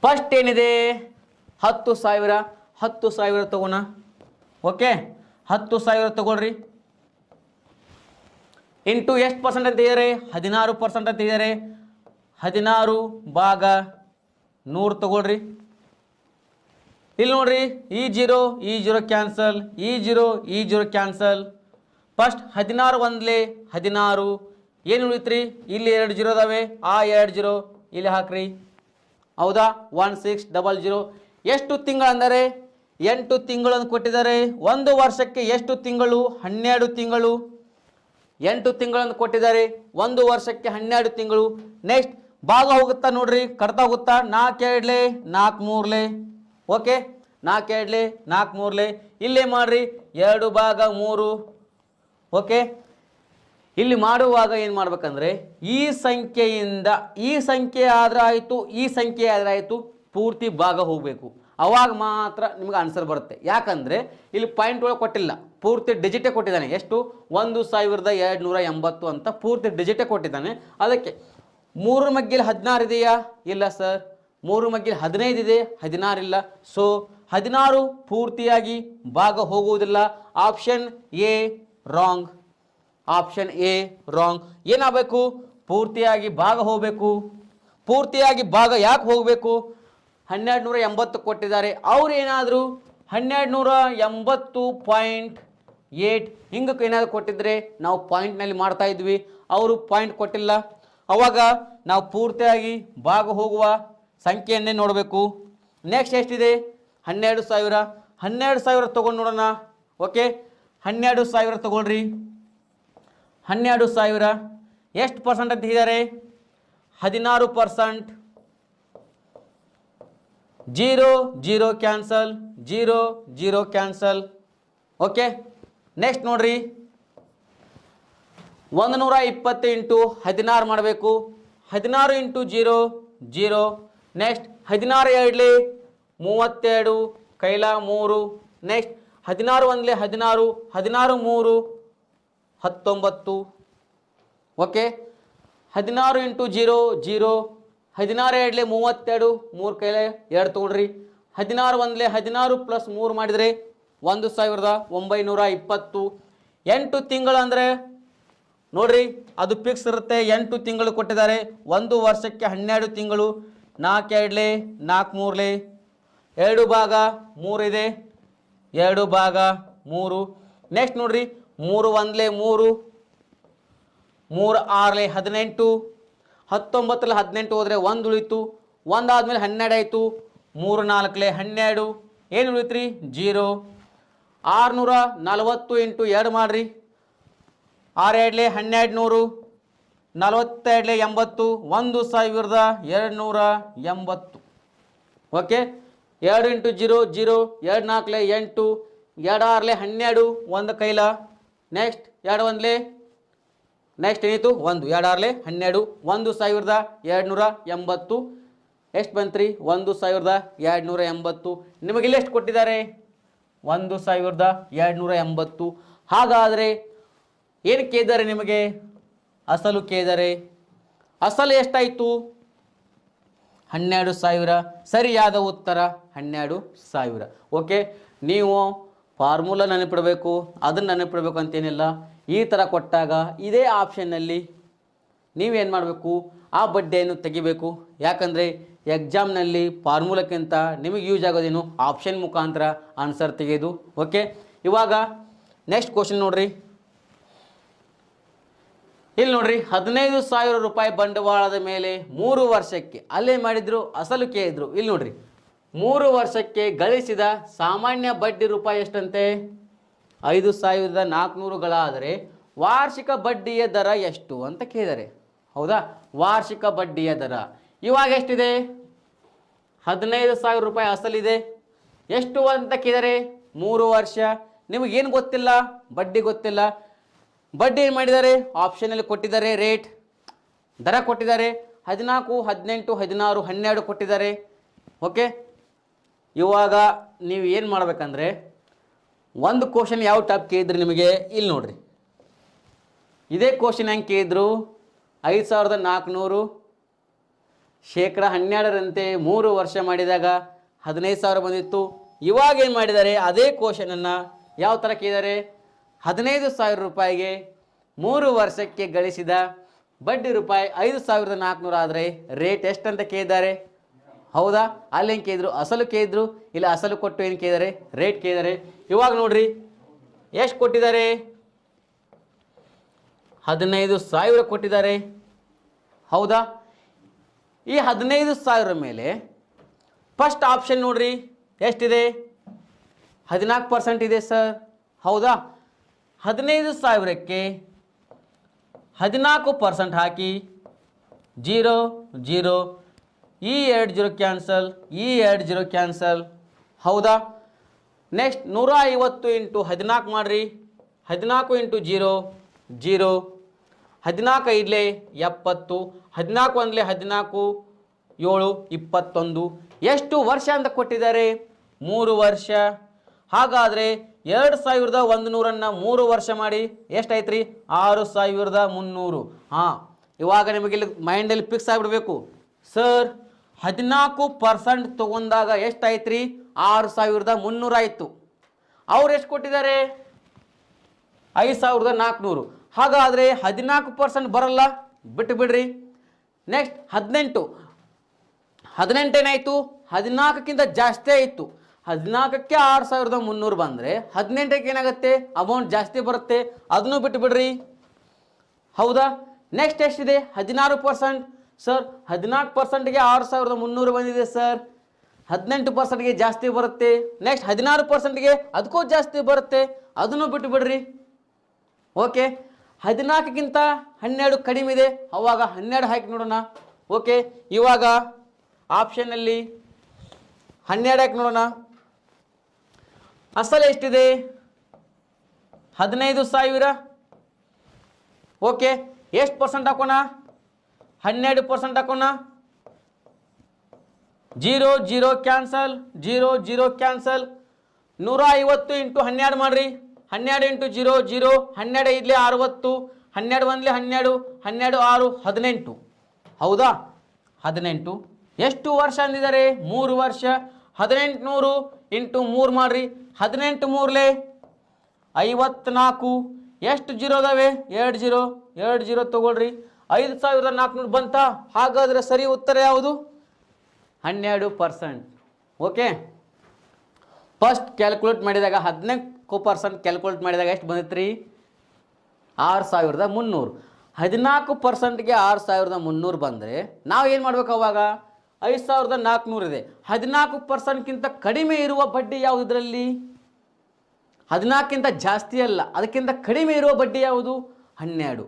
ಫಸ್ಟ್ ಏನಿದೆ? 10,000. 10,000 ತಗೋಣ. ಓಕೆ, 10,000 ತಗೊಳ್ರಿ. ಇಂಟು ಎಷ್ಟು ಪರ್ಸೆಂಟ್ ಅಂತ ಇದ್ದಾರೆ? 16% ಅಂತ ಇದ್ದಾರೆ. 16 ಭಾಗ 100 ತಗೊಳ್ರಿ. ಇಲ್ಲಿ ನೋಡ್ರಿ, ಈ 0 ಕ್ಯಾನ್ಸಲ್, ಈ 0 ಕ್ಯಾನ್ಸಲ್. ಫಸ್ಟ್ 16 1 16. ಏನು ಉಳಿತ್ರಿ? ಇಲ್ಲಿ 2 0 ಅದಾವೆ, ಆ 2 0 ಇಲ್ಲಿ ಹಾಕ್ರಿ. ಹೌದಾ? 1600. ಎಷ್ಟು ತಿಂಗಳು ಅಂದರೆ 8 ತಿಂಗಳು ಕೊಟ್ಟಿದ್ದಾರೆ. ಒಂದು ವರ್ಷಕ್ಕೆ ಎಷ್ಟು ತಿಂಗಳು? 12 ತಿಂಗಳು. 8 ತಿಂಗಳನ್ನು ಕೊಟ್ಟಿದ್ದಾರೆ. ಒಂದು ವರ್ಷಕ್ಕೆ 12 ತಿಂಗಳು. ನೆಕ್ಸ್ಟ್ ಭಾಗ ಹೋಗುತ್ತಾ ನೋಡ್ರಿ, ಕಟ್ತಾ ಹೋಗುತ್ತಾ? 4 2 4 3. ಓಕೆ, 4 2 4 3. ಇಲ್ಲೇ ಮಾಡ್ರಿ, 2 ಭಾಗ 3. ಓಕೆ, ಇಲ್ಲಿ ಮಾಡುವಾಗ ಏನು ಮಾಡ್ಬೇಕಂದ್ರೆ, ಈ ಸಂಖ್ಯೆಯಿಂದ ಈ ಸಂಖ್ಯೆ ಆದ್ರೆ ಆಯಿತು, ಈ ಸಂಖ್ಯೆ ಆದ್ರೆ ಆಯಿತು, ಪೂರ್ತಿ ಭಾಗ ಹೋಗಬೇಕು. ಅವಾಗ ಮಾತ್ರ ನಿಮ್ಗೆ ಆನ್ಸರ್ ಬರುತ್ತೆ. ಯಾಕಂದರೆ ಇಲ್ಲಿ ಪಾಯಿಂಟ್ ಒಳಗೆ ಕೊಟ್ಟಿಲ್ಲ, ಪೂರ್ತಿ ಡಿಜಿಟೇ ಕೊಟ್ಟಿದ್ದಾನೆ. ಎಷ್ಟು? 1280 ಅಂತ ಪೂರ್ತಿ ಡಿಜಿಟೇ ಕೊಟ್ಟಿದ್ದಾನೆ. ಅದಕ್ಕೆ 3 ಮಗ್ಗಿಲಿ 16 ಇದೆಯಾ? ಇಲ್ಲ ಸರ್. 3 ಮಗ್ಗಿಲಿ 15 ಇದೆ, 16 ಇಲ್ಲ. ಸೊ 16 ಪೂರ್ತಿಯಾಗಿ ಭಾಗ ಹೋಗುವುದಿಲ್ಲ. Option A wrong. Option A wrong. ಏನಾಗಬೇಕು? ಪೂರ್ತಿಯಾಗಿ ಭಾಗ ಹೋಗಬೇಕು. ಪೂರ್ತಿಯಾಗಿ ಭಾಗ ಯಾಕೆ ಹೋಗಬೇಕು? 1280 ಕೊಟ್ಟಿದ್ದಾರೆ. ಅವ್ರು ಏನಾದರೂ 1280.8 ಹಿಂಗೆ ಏನಾದರೂ ಕೊಟ್ಟಿದ್ರೆ ನಾವು ಪಾಯಿಂಟ್ನಲ್ಲಿ ಮಾಡ್ತಾ ಇದ್ವಿ. ಅವರು ಪಾಯಿಂಟ್ ಕೊಟ್ಟಿಲ್ಲ. ಅವಾಗ ನಾವು ಪೂರ್ತಿಯಾಗಿ ಭಾಗ ಹೋಗುವ ಸಂಖ್ಯೆಯನ್ನೇ ನೋಡಬೇಕು. ನೆಕ್ಸ್ಟ್ ಎಷ್ಟಿದೆ? 12,000. 12,000 ತೊಗೊಂಡು ನೋಡೋಣ. ಓಕೆ, 12,000 ತೊಗೊಳ್ರಿ. 12,000 ಎಷ್ಟು ಪರ್ಸೆಂಟ್ ಅಂತ ಇದ್ದಾರೆ? 16%. 0 0 ಕ್ಯಾನ್ಸಲ್, 0 0 ಕ್ಯಾನ್ಸಲ್. ಓಕೆ, ನೆಕ್ಸ್ಟ್ ನೋಡ್ರಿ, 120 ಇಂಟು 16 ಮಾಡಬೇಕು. 16 ಇಂಟು 0 0. ನೆಕ್ಸ್ಟ್ 16 2 32 ಕೈಲ 3. ನೆಕ್ಸ್ಟ್ 16 1 16, 16 3 19. Okay, 16 into 0 0. 16 2 32, 3 ಕೈಲೆ 2 ತೊಗೊಳ್ರಿ. 16 1 16 ಪ್ಲಸ್ 3 ಮಾಡಿದರೆ 1920. 8 ತಿಂಗಳು ಅಂದರೆ ನೋಡ್ರಿ, ಅದು ಫಿಕ್ಸ್ ಇರುತ್ತೆ. 8 ತಿಂಗಳು ಕೊಟ್ಟಿದ್ದಾರೆ. ಒಂದು ವರ್ಷಕ್ಕೆ 12 ತಿಂಗಳು. 4 2 4 3 2 ಭಾಗ 3 ಇದೆ, 2 ಭಾಗ 3. ನೆಕ್ಸ್ಟ್ ನೋಡ್ರಿ, 3 1 3, 3 6 18. 19 18 ಹೋದರೆ 1 ಉಳಿತು. 1 ಆದಮೇಲೆ 12 ಆಯಿತು. 3 4 12. ಏನು ಉಳಿತ್ರಿ? 0. 640 ಇಂಟು 2 ಮಾಡಿರಿ. 6 2 1200, 42 80, 1280. ಓಕೆ, 2 ಇಂಟು 0 0, 2 4 8, 2 6 12, 1 ಕೈಲ. ನೆಕ್ಸ್ಟ್ 2 1 ನೆಕ್ಸ್ಟ್ ಏನಿತ್ತು? 1. 2 6 12, 1280. ಎಷ್ಟು ಬಂತ್ರಿ? 1280. ನಿಮಗಿಲ್ಲಿ ಎಷ್ಟು ಕೊಟ್ಟಿದ್ದಾರೆ? 1280. ಹಾಗಾದರೆ ಏನು ಕೇಳಿದ್ದಾರೆ ನಿಮಗೆ? ಅಸಲು ಕೇಳಿದ್ದಾರೆ. ಅಸಲು ಎಷ್ಟಾಯಿತು? 12,000. ಸರಿಯಾದ ಉತ್ತರ 12,000. ಓಕೆ, ನೀವು ಫಾರ್ಮುಲಾ ನೆನಪಿಡಬೇಕು, ಅದನ್ನು ನೆನಪಿಡಬೇಕು ಅಂತೇನಿಲ್ಲ. ಈ ಥರ ಕೊಟ್ಟಾಗ ಇದೇ ಆಪ್ಷನ್ನಲ್ಲಿ ನೀವೇನು ಮಾಡಬೇಕು? ಆ ಬಡ್ಡಿಯನ್ನು ತೆಗಿಬೇಕು. ಯಾಕಂದರೆ ಎಕ್ಸಾಮ್ನಲ್ಲಿ ಫಾರ್ಮುಲಕ್ಕಿಂತ ನಿಮಗೆ ಯೂಸ್ ಆಗೋದೇನು ಆಪ್ಷನ್ ಮುಖಾಂತರ ಆನ್ಸರ್ ತೆಗೆಯೋದು. ಓಕೆ, ಇವಾಗ ನೆಕ್ಸ್ಟ್ ಕ್ವಶನ್ ನೋಡ್ರಿ. ಇಲ್ಲಿ ನೋಡ್ರಿ, 15,000 ರೂಪಾಯಿ ಬಂಡವಾಳದ ಮೇಲೆ 3 ವರ್ಷಕ್ಕೆ ಅಲ್ಲೇ ಮಾಡಿದ್ರು ಅಸಲು ಕೇಳಿದ್ರು. ಇಲ್ಲಿ ನೋಡ್ರಿ, 3 ವರ್ಷಕ್ಕೆ ಗಳಿಸಿದ ಸಾಮಾನ್ಯ ಬಡ್ಡಿ ರೂಪಾಯಿ ಎಷ್ಟಂತೆ 5,400ಗಳಾದರೆ ವಾರ್ಷಿಕ ಬಡ್ಡಿಯ ದರ ಎಷ್ಟು ಅಂತ ಕೇಳಿದ್ದಾರೆ. ಹೌದಾ, ವಾರ್ಷಿಕ ಬಡ್ಡಿಯ ದರ ಇವಾಗ ಎಷ್ಟಿದೆ 15,000 ರೂಪಾಯಿ ಅಸಲಿದೆ. ಎಷ್ಟು ಅಂತ ಕೇಳಿದರೆ 3 ವರ್ಷ. ನಿಮಗೇನು ಗೊತ್ತಿಲ್ಲ, ಬಡ್ಡಿ ಗೊತ್ತಿಲ್ಲ. ಬಡ್ಡಿ ಏನು ಮಾಡಿದ್ದಾರೆ, ಆಪ್ಷನಲ್ಲಿ ಕೊಟ್ಟಿದ್ದಾರೆ, ರೇಟ್ ದರ ಕೊಟ್ಟಿದ್ದಾರೆ 14, 18, 16, 12 ಕೊಟ್ಟಿದ್ದಾರೆ. ಓಕೆ, ಇವಾಗ ನೀವು ಏನು ಮಾಡಬೇಕಂದ್ರೆ ಒಂದು ಕ್ವಶನ್ ಯಾವ ಟಾಪ್ ಕೇಳಿದ್ರಿ ನಿಮಗೆ, ಇಲ್ಲಿ ನೋಡ್ರಿ, ಇದೇ ಕ್ವಶನ್ ಹೆಂಗೆ ಕೇಳಿದ್ರು 5,400 ಶೇಕಡ 12ರಂತೆ 3 ವರ್ಷ ಮಾಡಿದಾಗ 15,000 ಬಂದಿತ್ತು. ಇವಾಗ ಏನು ಮಾಡಿದ್ದಾರೆ, ಅದೇ ಕ್ವಶನನ್ನು ಯಾವ ಥರ ಕೇಳಿದ್ದಾರೆ, 15,000 ರೂಪಾಯಿಗೆ 3 ವರ್ಷಕ್ಕೆ ಗಳಿಸಿದ ಬಡ್ಡಿ ರೂಪಾಯಿ 5,400 ಆದರೆ ರೇಟ್ ಎಷ್ಟಂತ ಕೇಳಿದ್ದಾರೆ. ಹೌದಾ, ಅಲ್ಲಿ ಏನು ಕೇಳಿದ್ರು, ಅಸಲು ಕೇಳಿದ್ರು. ಇಲ್ಲ ಅಸಲು ಕೊಟ್ಟು ಏನು ಕೇಳಿದ್ದಾರೆ, ರೇಟ್ ಕೇಳಿದ್ದಾರೆ. ಇವಾಗ ನೋಡ್ರಿ ಎಷ್ಟು ಕೊಟ್ಟಿದ್ದಾರೆ, 15,000 ಕೊಟ್ಟಿದ್ದಾರೆ. ಹೌದಾ, ಈ 15,000 ಮೇಲೆ ಫಸ್ಟ್ ಆಪ್ಷನ್ ನೋಡ್ರಿ ಎಷ್ಟಿದೆ, 14% ಇದೆ ಸರ್. ಹೌದಾ, 15,000ಕ್ಕೆ 14% ಹಾಕಿ 0 0, ಈ 2 0 ಕ್ಯಾನ್ಸಲ್, ಈ 2 0 ಕ್ಯಾನ್ಸಲ್. ಹೌದಾ, ನೆಕ್ಸ್ಟ್ 150 ಇಂಟು 14 ಮಾಡಿರಿ, 14 ಇಂಟು 0 0, 14 5 70, 14 1 14, 7 21. ಎಷ್ಟು ವರ್ಷ ಅಂತ ಕೊಟ್ಟಿದ್ದಾರೆ, 3 ವರ್ಷ. ಹಾಗಾದರೆ 2,100ನ್ನು 3 ವರ್ಷ ಮಾಡಿ ಎಷ್ಟಾಯ್ತು ರೀ, 6,300. ಹಾಂ, ಇವಾಗ ನಿಮಗೆ ಇಲ್ಲಿ ಮೈಂಡಲ್ಲಿ ಫಿಕ್ಸ್ ಆಗಿಬಿಡ್ಬೇಕು ಸರ್, 14% ತೊಗೊಂಡಾಗ ಎಷ್ಟಾಯ್ತು ರೀ, 6,300 ಆಯಿತು. ಅವ್ರು ಎಷ್ಟು ಕೊಟ್ಟಿದ್ದಾರೆ, 5,400. ಹಾಗಾದರೆ 14% ಬರಲ್ಲ, ಬಿಟ್ಟು ಬಿಡ್ರಿ. ನೆಕ್ಸ್ಟ್ 18 ಏನಾಯಿತು, 14ಕ್ಕಿಂತ ಜಾಸ್ತಿ ಆಯಿತು. 14ಕ್ಕೆ 6,300 ಬಂದರೆ 18ಕ್ಕೆ ಏನಾಗುತ್ತೆ, ಅಮೌಂಟ್ ಜಾಸ್ತಿ ಬರುತ್ತೆ, ಅದನ್ನು ಬಿಟ್ಟು ಬಿಡ್ರಿ. ಹೌದಾ, ನೆಕ್ಸ್ಟ್ ಎಷ್ಟಿದೆ, 16%. ಸರ್ 14%ಗೆ 6,300 ಬಂದಿದೆ ಸರ್, 18%ಗೆ ಜಾಸ್ತಿ ಬರುತ್ತೆ. ನೆಕ್ಸ್ಟ್ 16%ಗೆ ಅದಕ್ಕೂ ಜಾಸ್ತಿ ಬರುತ್ತೆ, ಅದನ್ನು ಬಿಟ್ಟು ಬಿಡ್ರಿ. ಓಕೆ, 14ಕ್ಕಿಂತ 12 ಕಡಿಮೆ ಇದೆ, ಅವಾಗ 12 ಹಾಕಿ ನೋಡೋಣ. ಓಕೆ, ಇವಾಗ ಆಪ್ಷನ್ನಲ್ಲಿ 12 ಹಾಕಿ ನೋಡೋಣ. ಅಸಲು ಎಷ್ಟಿದೆ, 15,000. ಓಕೆ, ಎಷ್ಟು ಪರ್ಸೆಂಟ್ ಹಾಕೋಣ, 12% ಹಾಕೋಣ. 0 0 ಕ್ಯಾನ್ಸಲ್, 0 0 ಕ್ಯಾನ್ಸಲ್. 150 ಇಂಟು 12 ಮಾಡಿರಿ, 12 ಇಂಟು 0 0, 12 5 60, 12 1 12, 12 6 18. ಹೌದಾ, 18. ಎಷ್ಟು ವರ್ಷ ಅಂದಿದ್ದಾರೆ, 3 ವರ್ಷ. 1800 ಇಂಟು 3 ಮಾಡಿರಿ, 18 3 54. ಎಷ್ಟು 0 ಅದಾವೆ, 2 0, 2 0 ತೊಗೊಳ್ರಿ. 5,400 ಬಂತಾ. ಹಾಗಾದರೆ ಸರಿ ಉತ್ತರ ಯಾವುದು, 12%. ಓಕೆ, ಫಸ್ಟ್ ಕ್ಯಾಲ್ಕುಲೇಟ್ ಮಾಡಿದಾಗ 14% ಕ್ಯಾಲ್ಕುಲೇಟ್ ಮಾಡಿದಾಗ ಎಷ್ಟು ಬಂದಿತ್ತು ರೀ, 6,300. 14%ಗೆ 6,300 ಬಂದರೆ ನಾವು ಏನು ಮಾಡ್ಬೇಕು, ಅವಾಗ 5,400 ಇದೆ. 14%ಗಿಂತ ಕಡಿಮೆ ಇರುವ ಬಡ್ಡಿ ಯಾವುದು ಇದರಲ್ಲಿ, 14ಕ್ಕಿಂತ ಜಾಸ್ತಿ ಅಲ್ಲ, ಅದಕ್ಕಿಂತ ಕಡಿಮೆ ಇರುವ ಬಡ್ಡಿ ಯಾವುದು, 12.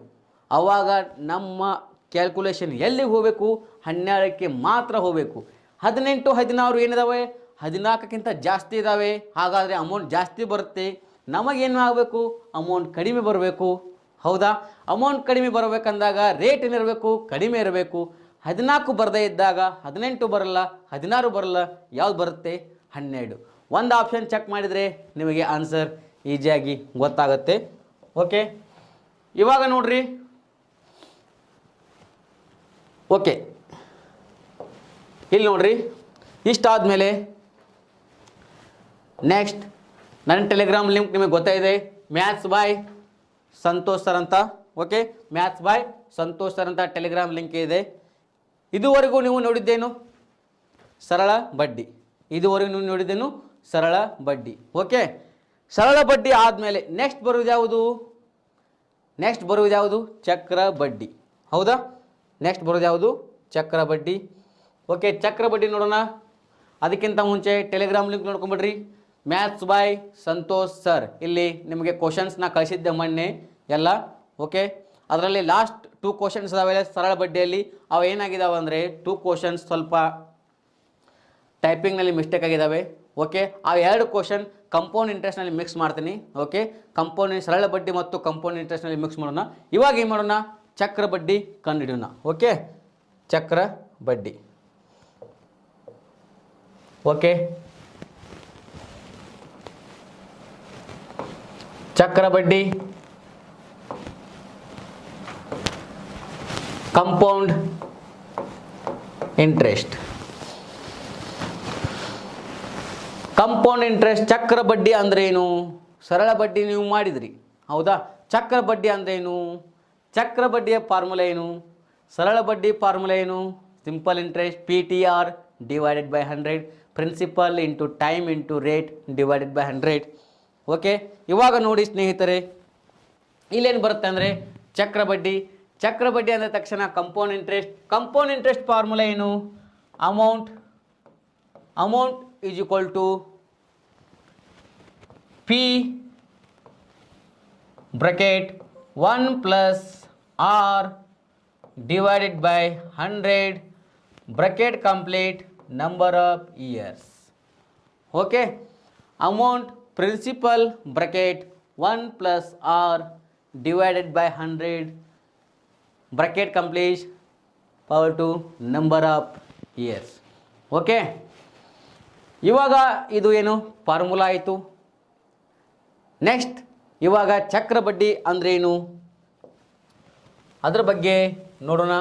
ಆವಾಗ ನಮ್ಮ ಕ್ಯಾಲ್ಕುಲೇಷನ್ ಎಲ್ಲಿಗೆ ಹೋಗಬೇಕು, 12ಕ್ಕೆ ಮಾತ್ರ ಹೋಗಬೇಕು. 18 16 ಏನಿದಾವೆ, 14ಕ್ಕಿಂತ ಜಾಸ್ತಿ ಇದ್ದಾವೆ. ಹಾಗಾದರೆ ಅಮೌಂಟ್ ಜಾಸ್ತಿ ಬರುತ್ತೆ. ನಮಗೇನು ಆಗಬೇಕು, ಅಮೌಂಟ್ ಕಡಿಮೆ ಬರಬೇಕು. ಹೌದಾ, ಅಮೌಂಟ್ ಕಡಿಮೆ ಬರಬೇಕಂದಾಗ ರೇಟ್ ಏನಿರಬೇಕು, ಕಡಿಮೆ ಇರಬೇಕು. 14 ಬರದೇ ಇದ್ದಾಗ 18 ಬರಲ್ಲ, 16 ಬರಲ್ಲ, ಯಾವ್ದು ಬರುತ್ತೆ, 12. ಒಂದು ಆಪ್ಷನ್ ಚೆಕ್ ಮಾಡಿದರೆ ನಿಮಗೆ ಆನ್ಸರ್ ಈಸಿಯಾಗಿ ಗೊತ್ತಾಗುತ್ತೆ. ಓಕೆ, ಇವಾಗ ನೋಡ್ರಿ. ಓಕೆ, ಇಲ್ಲಿ ನೋಡ್ರಿ, ಇಷ್ಟಾದಮೇಲೆ ನೆಕ್ಸ್ಟ್ ನನ್ನ ಟೆಲಿಗ್ರಾಮ್ ಲಿಂಕ್ ನಿಮಗೆ ಗೊತ್ತಾಯಿದೆ, ಮ್ಯಾಥ್ಸ್ ಬಾಯ್ ಸಂತೋಷ್ ಸರ್ ಅಂತ. ಓಕೆ, ಮ್ಯಾಥ್ಸ್ ಬಾಯ್ ಸಂತೋಷ್ ಸರ್ ಅಂತ ಟೆಲಿಗ್ರಾಮ್ ಲಿಂಕ್ ಇದೆ. ಇದುವರೆಗೂ ನೀವು ನೋಡಿದ್ದೇನು ಸರಳ ಬಡ್ಡಿ, ಇದುವರೆಗೂ ನೀವು ನೋಡಿದ್ದೇನು ಸರಳ ಬಡ್ಡಿ. ಓಕೆ, ಸರಳ ಬಡ್ಡಿ ಆದಮೇಲೆ ನೆಕ್ಸ್ಟ್ ಬರುವುದು ಯಾವುದು ಚಕ್ರ ಬಡ್ಡಿ. ಹೌದಾ, ನೆಕ್ಸ್ಟ್ ಬರೋದು ಯಾವುದು ಚಕ್ರ ಬಡ್ಡಿ. ಓಕೆ, ಚಕ್ರ ಬಡ್ಡಿ ನೋಡೋಣ. ಅದಕ್ಕಿಂತ ಮುಂಚೆ ಟೆಲಿಗ್ರಾಮ್ ಲಿಂಕ್ ನೋಡ್ಕೊಂಬಿಡ್ರಿ, ಮ್ಯಾಥ್ಸ್ ಬೈ ಸಂತೋಷ್ ಸರ್. ಇಲ್ಲಿ ನಿಮಗೆ ಕ್ವಶನ್ಸ್ನ ಕಳಿಸಿದ್ದೆ ಮೊನ್ನೆ ಎಲ್ಲ. ಓಕೆ, ಅದರಲ್ಲಿ ಲಾಸ್ಟ್ 2 ಕ್ವಶನ್ಸ್ ಇದಾವೆ ಸರಳ ಬಡ್ಡಿಯಲ್ಲಿ. ಅವು ಏನಾಗಿದ್ದಾವೆ ಅಂದರೆ 2 ಕ್ವಶನ್ಸ್ ಸ್ವಲ್ಪ ಟೈಪಿಂಗ್ನಲ್ಲಿ ಮಿಸ್ಟೇಕ್ ಆಗಿದ್ದಾವೆ. ಓಕೆ, ಆ 2 ಕ್ವಶನ್ ಕಂಪೌಂಡ್ ಇಂಟ್ರೆಸ್ಟ್ನಲ್ಲಿ ಮಿಕ್ಸ್ ಮಾಡ್ತೀನಿ. ಓಕೆ, ಸರಳ ಬಡ್ಡಿ ಮತ್ತು ಕಂಪೌಂಡ್ ಇಂಟ್ರೆಸ್ಟ್ನಲ್ಲಿ ಮಿಕ್ಸ್ ಮಾಡೋಣ. ಇವಾಗ ಏನು ಮಾಡೋಣ, ಚಕ್ರ ಬಡ್ಡಿ ಕಂಡುಹಿಡಿಯೋಣ. ಓಕೆ, ಚಕ್ರ ಬಡ್ಡಿ. ಓಕೆ, ಚಕ್ರ ಬಡ್ಡಿ, ಕಂಪೌಂಡ್ ಇಂಟ್ರೆಸ್ಟ್. ಕಂಪೌಂಡ್ ಇಂಟ್ರೆಸ್ಟ್ ಚಕ್ರ ಬಡ್ಡಿ ಅಂದ್ರೆ ಏನು? ಸರಳ ಬಡ್ಡಿ ನೀವು ಮಾಡಿದ್ರಿ, ಹೌದಾ? ಚಕ್ರ ಬಡ್ಡಿ ಅಂದ್ರೆ ಏನು? ಚಕ್ರ ಬಡ್ಡಿಯ ಫಾರ್ಮುಲಾ ಏನು? ಸರಳ ಬಡ್ಡಿ ಫಾರ್ಮುಲಾ ಏನು? Simple interest PTR divided by 100, principal into time into rate divided by 100. Okay, ಇವಾಗ ನೋಡಿ ಸ್ನೇಹಿತರೆ, ಇಲ್ಲೇನು ಬರುತ್ತೆ ಅಂದರೆ ಚಕ್ರ ಬಡ್ಡಿ. ಚಕ್ರ ಬಡ್ಡಿ ಅಂದ ತಕ್ಷಣ ಕಂಪೌಂಡ್ ಇಂಟ್ರೆಸ್ಟ್ ಫಾರ್ಮುಲಾ ಏನು? Amount is equal to P bracket 1 plus R divided by 100 bracket complete number of years. Okay, amount principal bracket 1 plus R divided by 100 bracket complete power to number of years. Okay, ಇವಾಗ ಇದು ಏನು formula ಆಯಿತು. Next ಇವಾಗ ಚಕ್ರ ಬಡ್ಡಿ ಅಂದ್ರೆ ಏನು ಅದರ ಬಗ್ಗೆ ನೋಡೋಣ.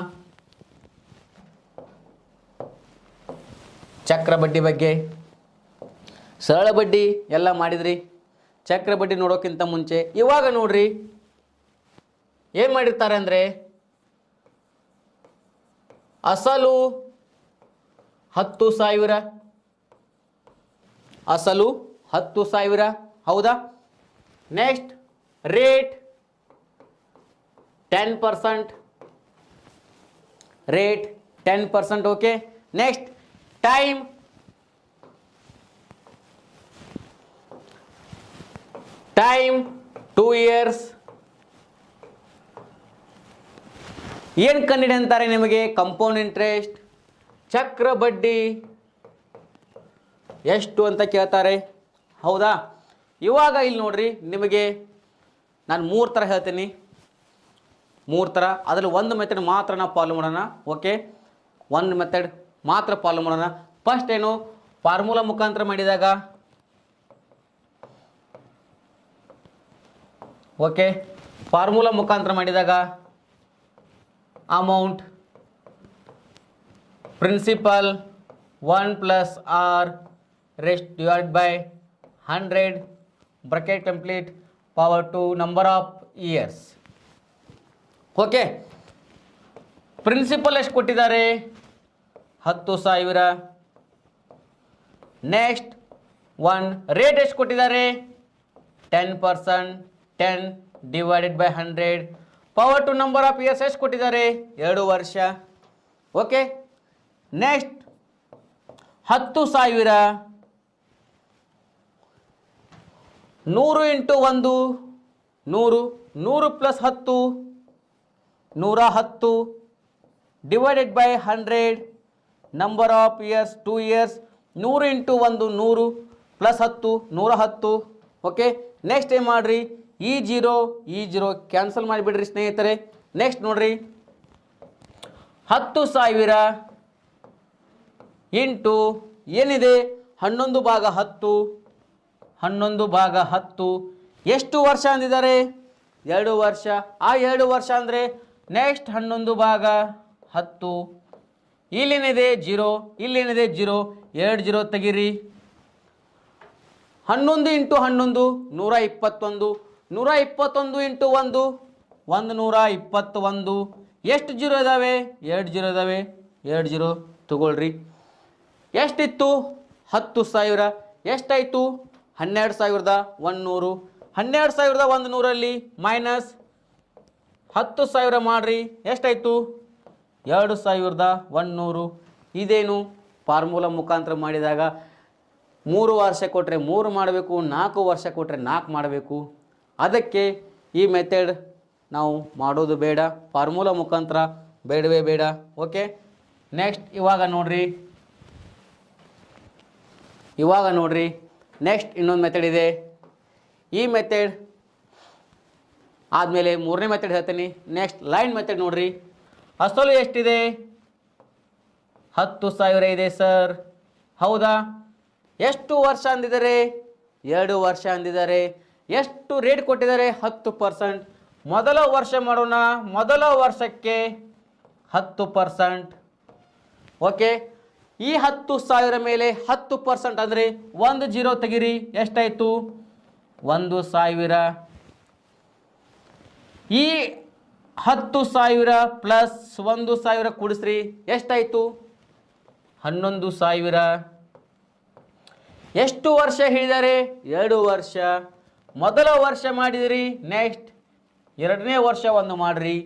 ಚಕ್ರ ಬಡ್ಡಿ ಬಗ್ಗೆ, ಸರಳ ಬಡ್ಡಿ ಎಲ್ಲ ಮಾಡಿದ್ರಿ. ಚಕ್ರ ಬಡ್ಡಿ ನೋಡೋಕ್ಕಿಂತ ಮುಂಚೆ ಇವಾಗ ನೋಡ್ರಿ ಏನು ಮಾಡಿರ್ತಾರೆ ಅಂದರೆ, ಅಸಲು 10,000, ಅಸಲು 10,000, ಹೌದಾ? Next rate 10%, rate 10%. Okay, next time 2 years. ಏನು ಕಂಡಿಡಿ ಅಂತಾರೆ ನಿಮಗೆ? Compound interest. ಚಕ್ರ ಬಡ್ಡಿ ಎಷ್ಟು ಅಂತ ಕೇಳ್ತಾರೆ, ಹೌದಾ? ಇವಾಗ ಇಲ್ಲಿ ನೋಡ್ರಿ, ನಿಮಗೆ ನಾನು 3 ಥರ ಹೇಳ್ತೀನಿ, 3 ಥರ. ಅದರಲ್ಲಿ ಒಂದು ಮೆಥಡ್ ಮಾತ್ರ ನಾವು ಫಾಲೋ ಮಾಡೋಣ. ಓಕೆ, ಒಂದು ಮೆಥಡ್ ಮಾತ್ರ ಫಾಲೋ ಮಾಡೋಣ. ಫಸ್ಟ್ ಏನು, ಫಾರ್ಮುಲಾ ಮುಖಾಂತರ ಮಾಡಿದಾಗ, ಓಕೆ, ಫಾರ್ಮುಲಾ ಮುಖಾಂತರ ಮಾಡಿದಾಗ amount principal 1 plus R rest divide by 100 bracket complete power to number of years. Okay, principal ಎಷ್ಟು ಕೊಟ್ಟಿದ್ದಾರೆ? 10,000. ನೆಕ್ಸ್ಟ್ 1 ರೇಟ್ ಎಷ್ಟು ಕೊಟ್ಟಿದ್ದಾರೆ? 10%, 10 divided by 100 power to number of years ಎಷ್ಟು ಕೊಟ್ಟಿದ್ದಾರೆ? 2 ವರ್ಷ. Okay, next 10,000 100 into 1 100, 100 plus 10 110 divided by 100 number of years 2 years. 100 into 1 100 plus 10 110. Okay, next ಏನು ಮಾಡಿರಿ, ಈ ಜೀರೋ ಕ್ಯಾನ್ಸಲ್ ಮಾಡಿಬಿಡ್ರಿ ಸ್ನೇಹಿತರೆ. ನೆಕ್ಸ್ಟ್ ನೋಡ್ರಿ, 10,000 ಇಂಟು ಏನಿದೆ 11/10, 11/10 ಎಷ್ಟು ವರ್ಷ ಅಂದಿದ್ದಾರೆ? 2 ವರ್ಷ. ಆ 2 ವರ್ಷ ಅಂದರೆ ನೆಕ್ಸ್ಟ್ 11/10. ಇಲ್ಲೇನಿದೆ 0, ಇಲ್ಲೇನಿದೆ 0, 2 0 ತೆಗೀರಿ. 11 ಇಂಟು 11 121, 121 ಇಂಟು 1 121. ಎಷ್ಟು 0 ಇದ್ದಾವೆ? 2 0 ಇದ್ದಾವೆ. 2 ಜೀರೋ ತಗೊಳ್ರಿ. ಎಷ್ಟಿತ್ತು? 10,000. ಎಷ್ಟಾಯಿತು? 12,100. 12,100ರಲ್ಲಿ ಮೈನಸ್ 10,000 ಮಾಡಿರಿ, ಎಷ್ಟಾಯಿತು? 2,100. ಇದೇನು ಫಾರ್ಮುಲಾ ಮುಖಾಂತರ ಮಾಡಿದಾಗ 3 ವರ್ಷ ಕೊಟ್ಟರೆ 3 ಮಾಡಬೇಕು, 4 ವರ್ಷ ಕೊಟ್ಟರೆ 4 ಮಾಡಬೇಕು. ಅದಕ್ಕೆ ಈ ಮೆಥಡ್ ನಾವು ಮಾಡೋದು ಬೇಡ, ಫಾರ್ಮುಲಾ ಮುಖಾಂತರ ಬೇಡವೇ ಬೇಡ. ಓಕೆ, ನೆಕ್ಸ್ಟ್ ಇವಾಗ ನೋಡ್ರಿ ನೆಕ್ಸ್ಟ್ ಇನ್ನೊಂದು ಮೆಥಡ್ ಇದೆ. ಈ ಮೆಥಡ್ ಆದಮೇಲೆ ಮೂರನೇ ಮೆಥಡ್ ಹೇಳ್ತೀನಿ. ನೆಕ್ಸ್ಟ್ ಲೈನ್ ಮೆಥಡ್ ನೋಡ್ರಿ. ಅಸಲು ಎಷ್ಟಿದೆ? 10,000 ಇದೆ ಸರ್, ಹೌದಾ? ಎಷ್ಟು ವರ್ಷ ಅಂದಿದ್ದಾರೆ? 2 ವರ್ಷ ಅಂದಿದ್ದಾರೆ. ಎಷ್ಟು ರೇಟ್ ಕೊಟ್ಟಿದ್ದಾರೆ? 10%. ಮೊದಲ ವರ್ಷ ಮಾಡೋಣ. ಮೊದಲ ವರ್ಷಕ್ಕೆ 10%. ಓಕೆ, ಈ 10,000 ಮೇಲೆ 10% ಅಂದರೆ 1 ಜೀರೋ ತೆಗಿರಿ, ಎಷ್ಟಾಯಿತು? 1,000. ಈ 10,000 ಪ್ಲಸ್ 1,000 ಕೂಡಿಸ್ರಿ, ಎಷ್ಟಾಯಿತು? 11,000. ಎಷ್ಟು ವರ್ಷ ಹೇಳಿದ್ದಾರೆ? 2 ವರ್ಷ. ಮೊದಲ ವರ್ಷ ಮಾಡಿದಿರಿ, ನೆಕ್ಸ್ಟ್ ಎರಡನೇ ವರ್ಷ ಒಂದು ಮಾಡಿರಿ.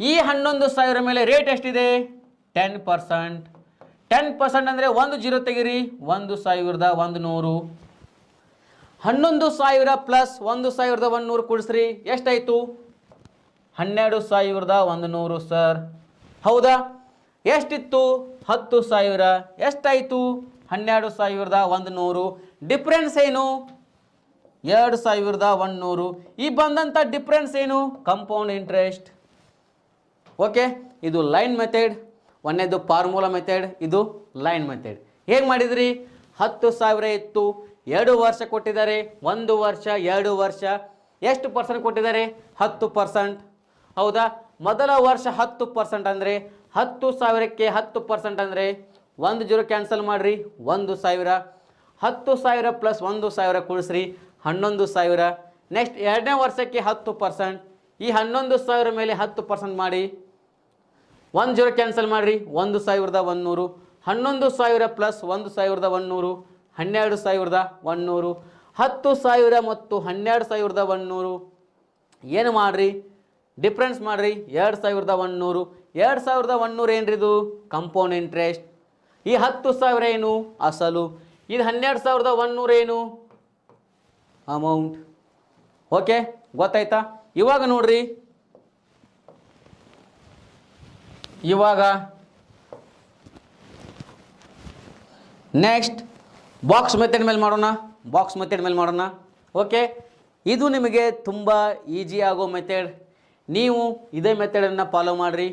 ಈ 11,000 ಮೇಲೆ ರೇಟ್ ಎಷ್ಟಿದೆ? 10%. 10% ಅಂದರೆ 1 ಜೀರೋ ತೆಗಿರಿ, 1,100. 11,000 ಪ್ಲಸ್ 1,100 ಕೂಡಿಸ್ರಿ, ಎಷ್ಟಾಯಿತು? 12,100 ಸರ್, ಹೌದಾ? ಎಷ್ಟಿತ್ತು? 10,000. ಎಷ್ಟಾಯಿತು? 12,100. ಡಿಫ್ರೆನ್ಸ್ ಏನು? 2,100. ಈ ಬಂದಂಥ ಡಿಫ್ರೆನ್ಸ್ ಏನು? Compound interest. ಓಕೆ, ಇದು ಲೈನ್ ಮೆಥಡ್. ಒಂದನೇದು ಫಾರ್ಮುಲಾ ಮೆಥಡ್, ಇದು ಲೈನ್ ಮೆಥಡ್. ಹೇಗೆ ಮಾಡಿದ್ರಿ? 10,000 ಇತ್ತು, 2 ವರ್ಷ ಕೊಟ್ಟಿದ್ದಾರೆ, 1 ವರ್ಷ 2 ವರ್ಷ. ಎಷ್ಟು ಪರ್ಸೆಂಟ್ ಕೊಟ್ಟಿದ್ದಾರೆ? 10%, ಹೌದಾ? ಮೊದಲ ವರ್ಷ 10% ಅಂದರೆ 10,000ಕ್ಕೆ 10% ಅಂದರೆ 1 ಜೀರೋ ಕ್ಯಾನ್ಸಲ್ ಮಾಡಿರಿ, 1,000. 10,000 ಪ್ಲಸ್ 1,000 ಕೂಡಿಸ್ರಿ, 11,000. ನೆಕ್ಸ್ಟ್ ಎರಡನೇ ವರ್ಷಕ್ಕೆ 10%. ಈ 11,000 ಮೇಲೆ 10% ಮಾಡಿ, 1 ಜೀರೋ ಕ್ಯಾನ್ಸಲ್ ಮಾಡಿರಿ, 1,100. 11,000 ಪ್ಲಸ್ 1,100, 12,100. 10,000 ಮತ್ತು 12,100 ಏನು ಮಾಡಿರಿ? ಡಿಫ್ರೆನ್ಸ್ ಮಾಡಿರಿ, 2,100. 2,100 ಏನ್ರಿ? ಇದು ಕಂಪೌಂಡ್ ಇಂಟ್ರೆಸ್ಟ್. ಈ 10,000 ಏನು? ಅಸಲು. ಇದು 12,100 ಏನು? ಅಮೌಂಟ್. ಓಕೆ, ಗೊತ್ತಾಯ್ತಾ? ಇವಾಗ ನೋಡ್ರಿ, ಇವಾಗ ನೆಕ್ಸ್ಟ್ ಬಾಕ್ಸ್ ಮೆಥಡ್ ಮೇಲೆ ಮಾಡೋಣ. ಓಕೆ, ಇದು ನಿಮಗೆ ತುಂಬ ಈಜಿ ಆಗೋ ಮೆಥಡ್. ನೀವು ಇದೇ ಮೆಥಡನ್ನು ಫಾಲೋ ಮಾಡಿರಿ.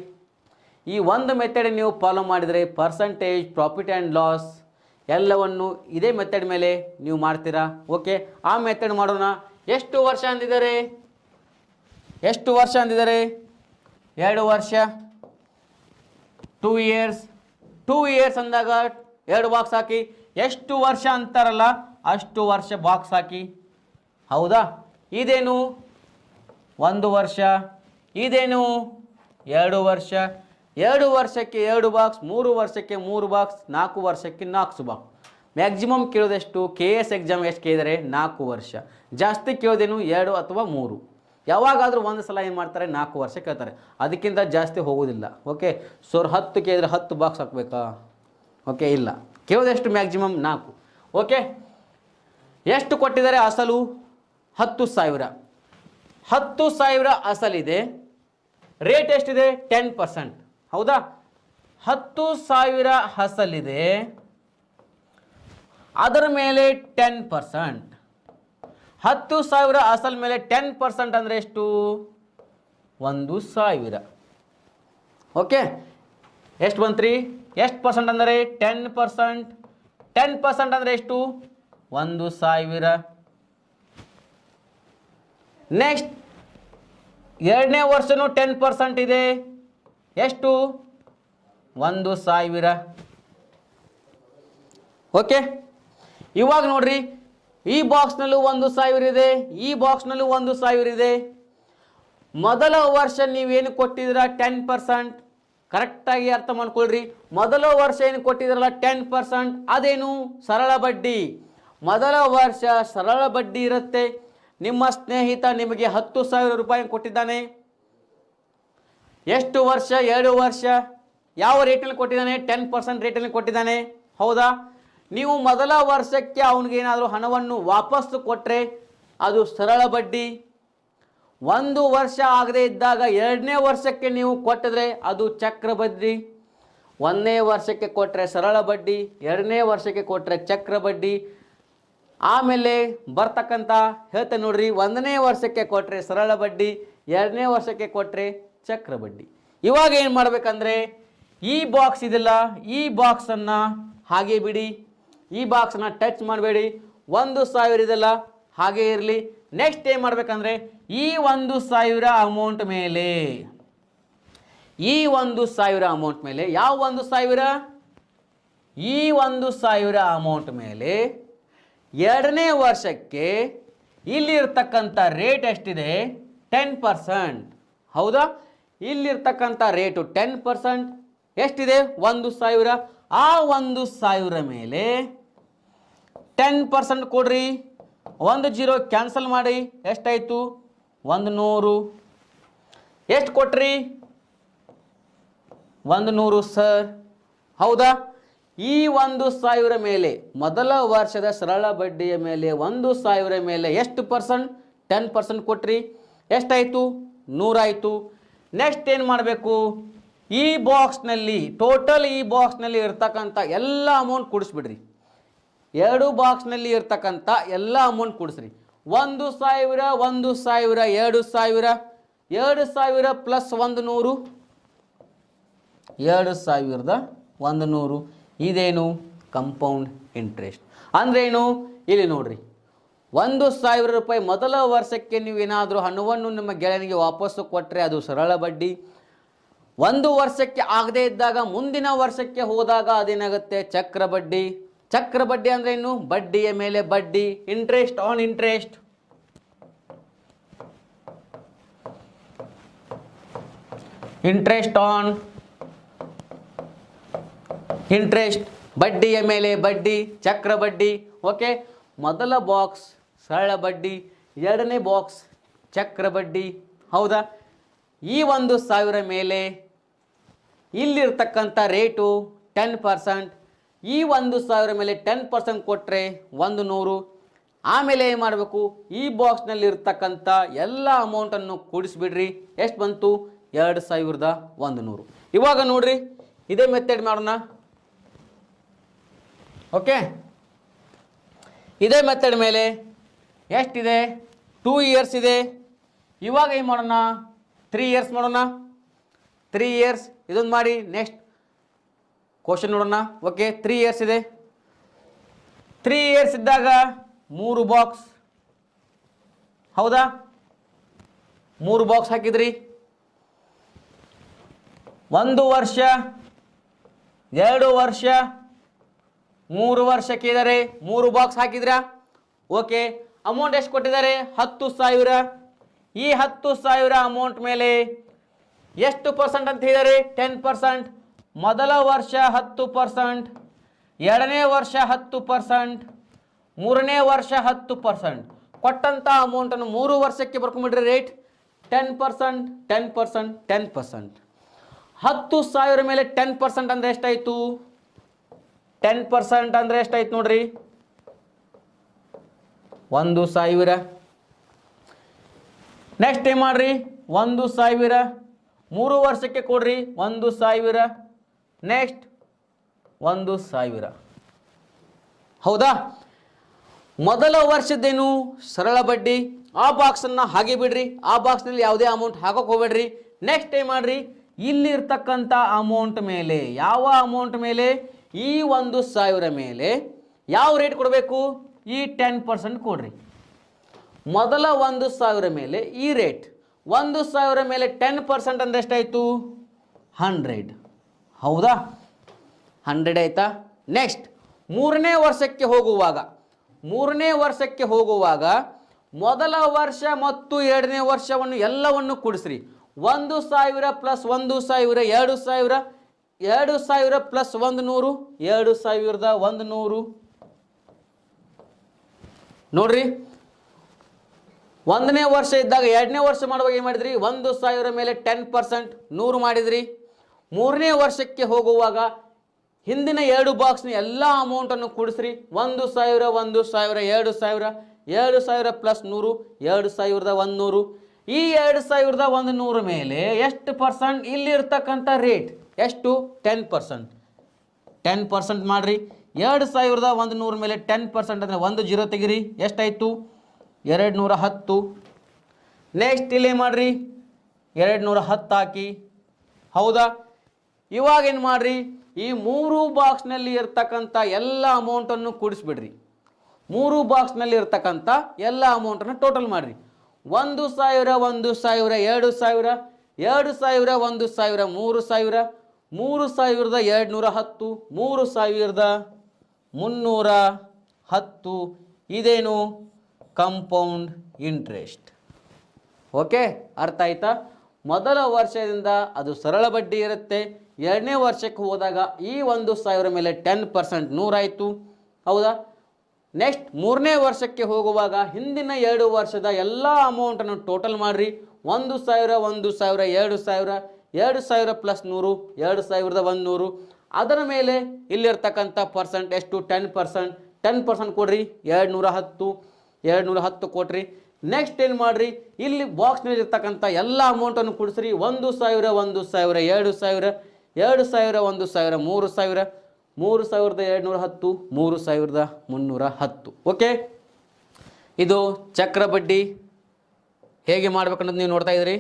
ಈ ಒಂದು ಮೆಥಡ್ ನೀವು ಫಾಲೋ ಮಾಡಿದರೆ ಪರ್ಸಂಟೇಜ್, ಪ್ರಾಫಿಟ್ ಆ್ಯಂಡ್ ಲಾಸ್ ಎಲ್ಲವನ್ನು ಇದೇ ಮೆಥಡ್ ಮೇಲೆ ನೀವು ಮಾಡ್ತೀರಾ. ಓಕೆ, ಆ ಮೆಥಡ್ ಮಾಡೋಣ. ಎಷ್ಟು ವರ್ಷ ಅಂದಿದ್ದಾರೆ? 2 ವರ್ಷ. 2 ಇಯರ್ಸ್. 2 ಇಯರ್ಸ್ ಅಂದಾಗ 2 ಬಾಕ್ಸ್ ಹಾಕಿ. ಎಷ್ಟು ವರ್ಷ ಅಂತಾರಲ್ಲ ಅಷ್ಟು ವರ್ಷ ಬಾಕ್ಸ್ ಹಾಕಿ, ಹೌದಾ? ಇದೇನು? 1 ವರ್ಷ. ಇದೇನು? 2 ವರ್ಷ. 2 ವರ್ಷಕ್ಕೆ 2 ಬಾಕ್ಸ್, 3 ವರ್ಷಕ್ಕೆ 3 ಬಾಕ್ಸ್, 4 ವರ್ಷಕ್ಕೆ 4 ಬಾಕ್ಸ್. ಮ್ಯಾಕ್ಸಿಮಮ್ ಕೇಳೋದೆಷ್ಟು? KS ಎಕ್ಸಾಮ್ ಎಷ್ಟು ಕೇಳಿದರೆ? 4 ವರ್ಷ. ಜಾಸ್ತಿ ಕೇಳೋದೇನು? 2 ಅಥವಾ 3. ಯಾವಾಗಾದರೂ ಒಂದು ಸಲ ಏನು ಮಾಡ್ತಾರೆ? 4 ವರ್ಷ ಕೇಳ್ತಾರೆ, ಅದಕ್ಕಿಂತ ಜಾಸ್ತಿ ಹೋಗೋದಿಲ್ಲ. ಓಕೆ, ಸೊ 10 ಕೇಳಿದರೆ 10 ಬಾಕ್ಸ್ ಹಾಕಬೇಕಾ? ಓಕೆ, ಇಲ್ಲ. ಕೇಳೋದೆಷ್ಟು? ಮ್ಯಾಕ್ಸಿಮಮ್ 4. ಓಕೆ, ಎಷ್ಟು ಕೊಟ್ಟಿದ್ದಾರೆ ಅಸಲು? 10,000. 10,000 ಅಸಲಿದೆ. ರೇಟ್ ಎಷ್ಟಿದೆ? 10%, ಹೌದಾ? 10,000 ಅಸಲಿದೆ, ಅದರ ಮೇಲೆ 10%. 10,000 ಅಸಲ್ ಮೇಲೆ 10% ಅಂದರೆ ಎಷ್ಟು? 1,000. ಓಕೆ, ಎಷ್ಟು ಬಂತ್ರಿ? ಎಷ್ಟು ಪರ್ಸೆಂಟ್ ಅಂದರೆ? 10%. 10% ಅಂದರೆ ಎಷ್ಟು? 1,000. ನೆಕ್ಸ್ಟ್ ಎರಡನೇ ವರ್ಷನೂ 10% ಇದೆ. ಎಷ್ಟು? 1,000. ಓಕೆ, ಇವಾಗ ನೋಡ್ರಿ, ಈ ಬಾಕ್ಸ್ನಲ್ಲೂ 1,000 ಇದೆ, ಈ ಬಾಕ್ಸ್ನಲ್ಲೂ 1,000 ಇದೆ. ಮೊದಲ ವರ್ಷ ನೀವೇನು ಕೊಟ್ಟಿದ್ದೀರಾ? 10%. ಕರೆಕ್ಟಾಗಿ ಅರ್ಥ ಮಾಡ್ಕೊಳ್ರಿ. ಮೊದಲ ವರ್ಷ ಏನು ಕೊಟ್ಟಿದ್ರಲ್ಲ 10%, ಅದೇನು ಸರಳ ಬಡ್ಡಿ. ಮೊದಲ ವರ್ಷ ಸರಳ ಬಡ್ಡಿ ಇರುತ್ತೆ. ನಿಮ್ಮ ಸ್ನೇಹಿತ ನಿಮಗೆ 10,000 ರೂಪಾಯಿ ಕೊಟ್ಟಿದ್ದಾನೆ. ಎಷ್ಟು ವರ್ಷ? 2 ವರ್ಷ. ಯಾವ ರೇಟಲ್ಲಿ ಕೊಟ್ಟಿದ್ದಾನೆ? 10% ರೇಟಲ್ಲಿ ಕೊಟ್ಟಿದ್ದಾನೆ. ಹೌದಾ? ನೀವು ಮೊದಲ ವರ್ಷಕ್ಕೆ ಅವನಿಗೇನಾದರೂ ಹಣವನ್ನು ವಾಪಸ್ಸು ಕೊಟ್ಟರೆ ಅದು ಸರಳ ಬಡ್ಡಿ. 1 ವರ್ಷ ಆಗದೇ ಇದ್ದಾಗ 2ನೇ ವರ್ಷಕ್ಕೆ ನೀವು ಕೊಟ್ಟಿದ್ರೆ ಅದು ಚಕ್ರ ಬಡ್ಡಿ. 1ನೇ ವರ್ಷಕ್ಕೆ ಕೊಟ್ಟರೆ ಸರಳ ಬಡ್ಡಿ, 2ನೇ ವರ್ಷಕ್ಕೆ ಕೊಟ್ಟರೆ ಚಕ್ರ ಬಡ್ಡಿ. ಆಮೇಲೆ ಬರ್ತಕ್ಕಂಥ ಹೇಳ್ತೇನೆ ನೋಡ್ರಿ, 1ನೇ ವರ್ಷಕ್ಕೆ ಕೊಟ್ಟರೆ ಸರಳ ಬಡ್ಡಿ, 2ನೇ ವರ್ಷಕ್ಕೆ ಕೊಟ್ಟರೆ ಚಕ್ರ ಬಡ್ಡಿ. ಇವಾಗ ಏನು ಮಾಡಬೇಕಂದ್ರೆ ಈ ಬಾಕ್ಸ್ ಇದೆಲ್ಲ, ಈ ಬಾಕ್ಸನ್ನು ಹಾಗೆ ಬಿಡಿ, ಈ ಬಾಕ್ಸನ್ನು ಟಚ್ ಮಾಡಬೇಡಿ. 1,000 ಇದೆಲ್ಲ ಹಾಗೆ ಇರಲಿ. ನೆಕ್ಸ್ಟ್ ಏನು ಮಾಡಬೇಕಂದ್ರೆ ಈ 1,000 ಅಮೌಂಟ್ ಮೇಲೆ, ಈ 1,000 ಅಮೌಂಟ್ ಮೇಲೆ, ಯಾವ 1,000? ಈ 1,000 ಅಮೌಂಟ್ ಮೇಲೆ 2ನೇ ವರ್ಷಕ್ಕೆ ಇಲ್ಲಿರ್ತಕ್ಕಂಥ ರೇಟ್ ಎಷ್ಟಿದೆ? 10%. ಹೌದಾ? ಇಲ್ಲಿರ್ತಕ್ಕಂಥ ರೇಟು 10%. ಎಷ್ಟಿದೆ? 1,000. ಆ 1,000 ಮೇಲೆ 10% ಕೊಡ್ರಿ. 1 0 ಕ್ಯಾನ್ಸಲ್ ಮಾಡಿ. ಎಷ್ಟಾಯಿತು? 100. ಎಷ್ಟು ಕೊಟ್ರಿ? 100 ಸರ್. ಹೌದಾ? ಈ 1,000 ಮೇಲೆ, ಮೊದಲ ವರ್ಷದ ಸರಳ ಬಡ್ಡಿಯ ಮೇಲೆ 1,000 ಮೇಲೆ ಎಷ್ಟು ಪರ್ಸೆಂಟ್? 10% ಕೊಟ್ರಿ. ಎಷ್ಟಾಯಿತು? 100 ಆಯಿತು. ನೆಕ್ಸ್ಟ್ ಏನು ಮಾಡಬೇಕು? ಈ ಬಾಕ್ಸ್ನಲ್ಲಿ ಟೋಟಲ್, ಈ ಬಾಕ್ಸ್ನಲ್ಲಿ ಇರ್ತಕ್ಕಂಥ ಎಲ್ಲ ಅಮೌಂಟ್ ಕೂಡಿಸ್ಬಿಡ್ರಿ. 2 ಬಾಕ್ಸ್ನಲ್ಲಿ ಇರ್ತಕ್ಕಂಥ ಎಲ್ಲ ಅಮೌಂಟ್ ಕೂಡಿಸ್ರಿ. 1,000, 1,000, 2,000, 2,000 ಪ್ಲಸ್ 100, 2,100. ಇದೇನು? Compound interest. ಅಂದ್ರೇನು? ಇಲ್ಲಿ ನೋಡ್ರಿ, 1,000 ರೂಪಾಯಿ ಮೊದಲ ವರ್ಷಕ್ಕೆ ನೀವೇನಾದರೂ ಹಣವನ್ನು ನಿಮ್ಮ ಗೆಳೆಯನಿಗೆ ವಾಪಸ್ಸು ಕೊಟ್ಟರೆ ಅದು ಸರಳ ಬಡ್ಡಿ. 1 ವರ್ಷಕ್ಕೆ ಆಗದೇ ಇದ್ದಾಗ ಮುಂದಿನ ವರ್ಷಕ್ಕೆ ಹೋದಾಗ ಅದೇನಾಗುತ್ತೆ? ಚಕ್ರ ಬಡ್ಡಿ. ಚಕ್ರ ಬಡ್ಡಿ ಅಂದ್ರೆ ಏನು? ಬಡ್ಡಿಯ ಮೇಲೆ ಬಡ್ಡಿ. Interest on interest. Interest on interest, ಬಡ್ಡಿಯ ಮೇಲೆ ಬಡ್ಡಿ, ಚಕ್ರ ಬಡ್ಡಿ. ಓಕೆ, ಮೊದಲ ಬಾಕ್ಸ್ ಸರಳ ಬಡ್ಡಿ, 2ನೇ ಬಾಕ್ಸ್ ಚಕ್ರ ಬಡ್ಡಿ. ಹೌದಾ? ಈ 1,000 ಮೇಲೆ ಇಲ್ಲಿರ್ತಕ್ಕಂಥ ರೇಟು 10%. ಈ 1,000 ಮೇಲೆ 10% ಕೊಟ್ಟರೆ 100. ಆಮೇಲೆ ಏನು ಮಾಡಬೇಕು? ಈ ಬಾಕ್ಸ್ನಲ್ಲಿ ಇರ್ತಕ್ಕಂಥ ಎಲ್ಲ ಅಮೌಂಟನ್ನು ಕೂಡಿಸ್ಬಿಡ್ರಿ. ಎಷ್ಟು ಬಂತು? 2,100. ಇವಾಗ ನೋಡ್ರಿ, ಇದೇ ಮೆಥಡ್ ಮಾಡೋಣ. ಓಕೆ, ಇದೇ ಮೆಥಡ್ ಮೇಲೆ ಎಷ್ಟಿದೆ? 2 ಇಯರ್ಸ್ ಇದೆ. ಇವಾಗ ಏನು ಮಾಡೋಣ? 3 ಇಯರ್ಸ್ ಮಾಡೋಣ. 3 ಇಯರ್ಸ್ ಇದೊಂದು ಮಾಡಿ. ನೆಕ್ಸ್ಟ್ ಕ್ವಶನ್ ನೋಡೋಣ. ಓಕೆ, 3 ಇಯರ್ಸ್ ಇದೆ. 3 ಇಯರ್ಸ್ ಇದ್ದಾಗ 3 ಬಾಕ್ಸ್. ಹೌದಾ? 3 ಬಾಕ್ಸ್ ಹಾಕಿದ್ರಿ. 1 ವರ್ಷ, 2 ವರ್ಷ, 3 ವರ್ಷಕ್ಕೆ ಇದ್ದಾರೆ. 3 ಬಾಕ್ಸ್ ಹಾಕಿದ್ರಾ? ಓಕೆ, ಅಮೌಂಟ್ ಎಷ್ಟು ಕೊಟ್ಟಿದ್ದಾರೆ? 10,000. ಈ 10,000 ಅಮೌಂಟ್ ಮೇಲೆ ಎಷ್ಟು ಪರ್ಸೆಂಟ್ ಅಂತ ಹೇಳಿದ್ದಾರೆ? 10%. ಮೊದಲ ವರ್ಷ 10%, 2ನೇ ವರ್ಷ 10%, 3ನೇ ವರ್ಷ 10%. ಕೊಟ್ಟಂಥ ಅಮೌಂಟನ್ನು 3 ವರ್ಷಕ್ಕೆ ಬರ್ಕೊಂಡ್ಬಿಡ್ರಿ. ರೇಟ್ 10%, 10%, 10%. 10,000 ಮೇಲೆ 10% ಅಂದರೆ ಎಷ್ಟಾಯಿತು? 10% ಅಂದರೆ ಎಷ್ಟಾಯ್ತು ನೋಡ್ರಿ? 1,000. ನೆಕ್ಸ್ಟ್ ಏನು ಮಾಡ್ರಿ? 1,000 3 ವರ್ಷಕ್ಕೆ ಕೊಡ್ರಿ. 1,000. ನೆಕ್ಸ್ಟ್ 1,000. ಹೌದಾ? ಮೊದಲ ವರ್ಷದ್ದೇನು? ಸರಳ ಬಡ್ಡಿ. ಆ ಬಾಕ್ಸನ್ನು ಹಾಗೆ ಬಿಡ್ರಿ. ಆ ಬಾಕ್ಸ್ನಲ್ಲಿ ಯಾವುದೇ ಅಮೌಂಟ್ ಹಾಕೋಕೆ ಹೋಗ್ಬೇಡ್ರಿ. ನೆಕ್ಸ್ಟ್ ಏನು ಮಾಡ್ರಿ? ಇಲ್ಲಿರ್ತಕ್ಕಂಥ ಅಮೌಂಟ್ ಮೇಲೆ, ಯಾವ ಅಮೌಂಟ್ ಮೇಲೆ? ಈ 1,000 ಮೇಲೆ ಯಾವ ರೇಟ್ ಕೊಡಬೇಕು? ಈ 10% ಕೊಡ್ರಿ. ಮೊದಲ 1,000 ಮೇಲೆ ಈ ರೇಟ್. 1,000 ಮೇಲೆ 10% ಅಂದರೆ ಎಷ್ಟಾಯಿತು? 100. ಹೌದಾ? 100 ಆಯಿತಾ? ನೆಕ್ಸ್ಟ್ 3ನೇ ವರ್ಷಕ್ಕೆ ಹೋಗುವಾಗ, 3ನೇ ವರ್ಷಕ್ಕೆ ಹೋಗುವಾಗ ಮೊದಲ ವರ್ಷ ಮತ್ತು 2ನೇ ವರ್ಷವನ್ನು ಎಲ್ಲವನ್ನು ಕೂಡಿಸ್ರಿ. 1,000 ಪ್ಲಸ್ 1,000 2,000, 2,000 ಪ್ಲಸ್ 100 2,100. ನೋಡ್ರಿ, 1ನೇ ವರ್ಷ ಇದ್ದಾಗ 2ನೇ ವರ್ಷ ಮಾಡುವಾಗ ಏನು ಮಾಡಿದ್ರಿ? 1,000 ಮೇಲೆ 10% 100 ಮಾಡಿದ್ರಿ. 3ನೇ ವರ್ಷಕ್ಕೆ ಹೋಗುವಾಗ ಹಿಂದಿನ 2 ಬಾಕ್ಸ್ನ ಎಲ್ಲ ಅಮೌಂಟನ್ನು ಕೂಡಿಸ್ರಿ. 1,000 1,000 2,000, 2,000 ಪ್ಲಸ್ 100 2,100. ಈ 2,100 ಮೇಲೆ ಎಷ್ಟು ಪರ್ಸೆಂಟ್? ಇಲ್ಲಿರ್ತಕ್ಕಂಥ ರೇಟ್ ಎಷ್ಟು? 10%. 10% ಮಾಡಿರಿ. 2,100 ಮೇಲೆ 10% ಅಂದರೆ 1 0 ತೆಗಿರಿ. ಎಷ್ಟಾಯಿತು? 210. ನೆಕ್ಸ್ಟ್ ಇಲ್ಲಿ ಮಾಡಿರಿ, 210 ಹಾಕಿ. ಹೌದಾ? ಇವಾಗ ಏನು ಮಾಡಿರಿ? ಈ 3 ಬಾಕ್ಸ್ನಲ್ಲಿ ಇರ್ತಕ್ಕಂಥ ಎಲ್ಲ ಅಮೌಂಟನ್ನು ಕೂಡಿಸ್ಬಿಡ್ರಿ. 3 ಬಾಕ್ಸ್ನಲ್ಲಿ ಇರ್ತಕ್ಕಂಥ ಎಲ್ಲ ಅಮೌಂಟನ್ನು ಟೋಟಲ್ ಮಾಡಿರಿ. 1,000 1,000 2,000, 2,000 1,000 3,000, 3,210 3,310. ಇದೇನು? Compound interest. ಓಕೆ, ಅರ್ಥ ಆಯ್ತಾ? ಮೊದಲ ವರ್ಷದಿಂದ ಅದು ಸರಳ ಬಡ್ಡಿ ಇರುತ್ತೆ. 2ನೇ ವರ್ಷಕ್ಕೆ ಹೋದಾಗ ಈ 1,000 ಮೇಲೆ 10% 100 ಆಯಿತು. ಹೌದಾ? ನೆಕ್ಸ್ಟ್ 3ನೇ ವರ್ಷಕ್ಕೆ ಹೋಗುವಾಗ ಹಿಂದಿನ 2 ವರ್ಷದ ಎಲ್ಲ ಅಮೌಂಟನ್ನು ಟೋಟಲ್ ಮಾಡಿರಿ. 1,000 1,000 2,000, 2,000 ಪ್ಲಸ್ 100 2,100. ಅದರ ಮೇಲೆ ಇಲ್ಲಿರ್ತಕ್ಕಂಥ ಪರ್ಸೆಂಟ್ ಎಷ್ಟು? 10%. 10% ಕೊಡ್ರಿ. 210 ಕೊಟ್ರಿ. ನೆಕ್ಸ್ಟ್ ಏನು ಮಾಡಿರಿ? ಇಲ್ಲಿ ಬಾಕ್ಸ್ನಲ್ಲಿ ಇರ್ತಕ್ಕಂಥ ಎಲ್ಲ ಅಮೌಂಟನ್ನು ಕೊಡಿಸ್ರಿ. 1,000 1,000 2,000, 2,000 1,000 3,000, 3,210 3,310. ಓಕೆ, ಇದು ಚಕ್ರ ಬಡ್ಡಿ ಹೇಗೆ ಮಾಡ್ಬೇಕನ್ನೋದು ನೀವು ನೋಡ್ತಾ ಇದ್ದೀರಿ.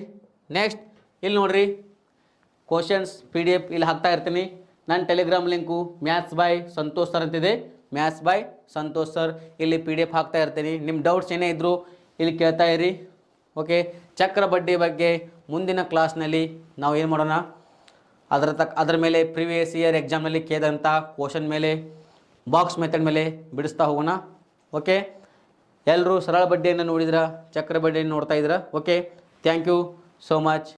ನೆಕ್ಸ್ಟ್ ಇಲ್ಲಿ ನೋಡ್ರಿ, ಕ್ವಶನ್ಸ್ PDF ಇಲ್ಲಿ ಹಾಕ್ತಾ ಇರ್ತೀನಿ. ನನ್ನ Telegram link maths by Santosh sir ಅಂತಿದೆ. ಮ್ಯಾಥ್ಸ್ ಬೈ ಸಂತೋಷ್ ಸರ್ ಇಲ್ಲಿ PDF ಹಾಕ್ತಾ ಇರ್ತೀನಿ. ನಿಮ್ಮ ಡೌಟ್ಸ್ ಏನೇ ಇದ್ದರೂ ಇಲ್ಲಿ ಕೇಳ್ತಾ ಇರಿ. ಓಕೆ, ಚಕ್ರ ಬಡ್ಡಿ ಬಗ್ಗೆ ಮುಂದಿನ ಕ್ಲಾಸ್ನಲ್ಲಿ ನಾವು ಏನು ಮಾಡೋಣ, ಅದರ ಮೇಲೆ ಪ್ರಿವಿಯಸ್ ಇಯರ್ ಎಕ್ಸಾಮ್ನಲ್ಲಿ ಕೇಳಿದಂಥ ಕ್ವಶನ್ ಮೇಲೆ ಬಾಕ್ಸ್ ಮೆಥಡ್ ಮೇಲೆ ಬಿಡಿಸ್ತಾ ಹೋಗೋಣ. ಓಕೆ, ಎಲ್ಲರೂ ಸರಳ ಬಡ್ಡಿಯನ್ನು ನೋಡಿದ್ರ, ಚಕ್ರ ಬಡ್ಡಿಯನ್ನು ನೋಡ್ತಾ ಇದ್ದೀರಾ. Okay, thank you so much.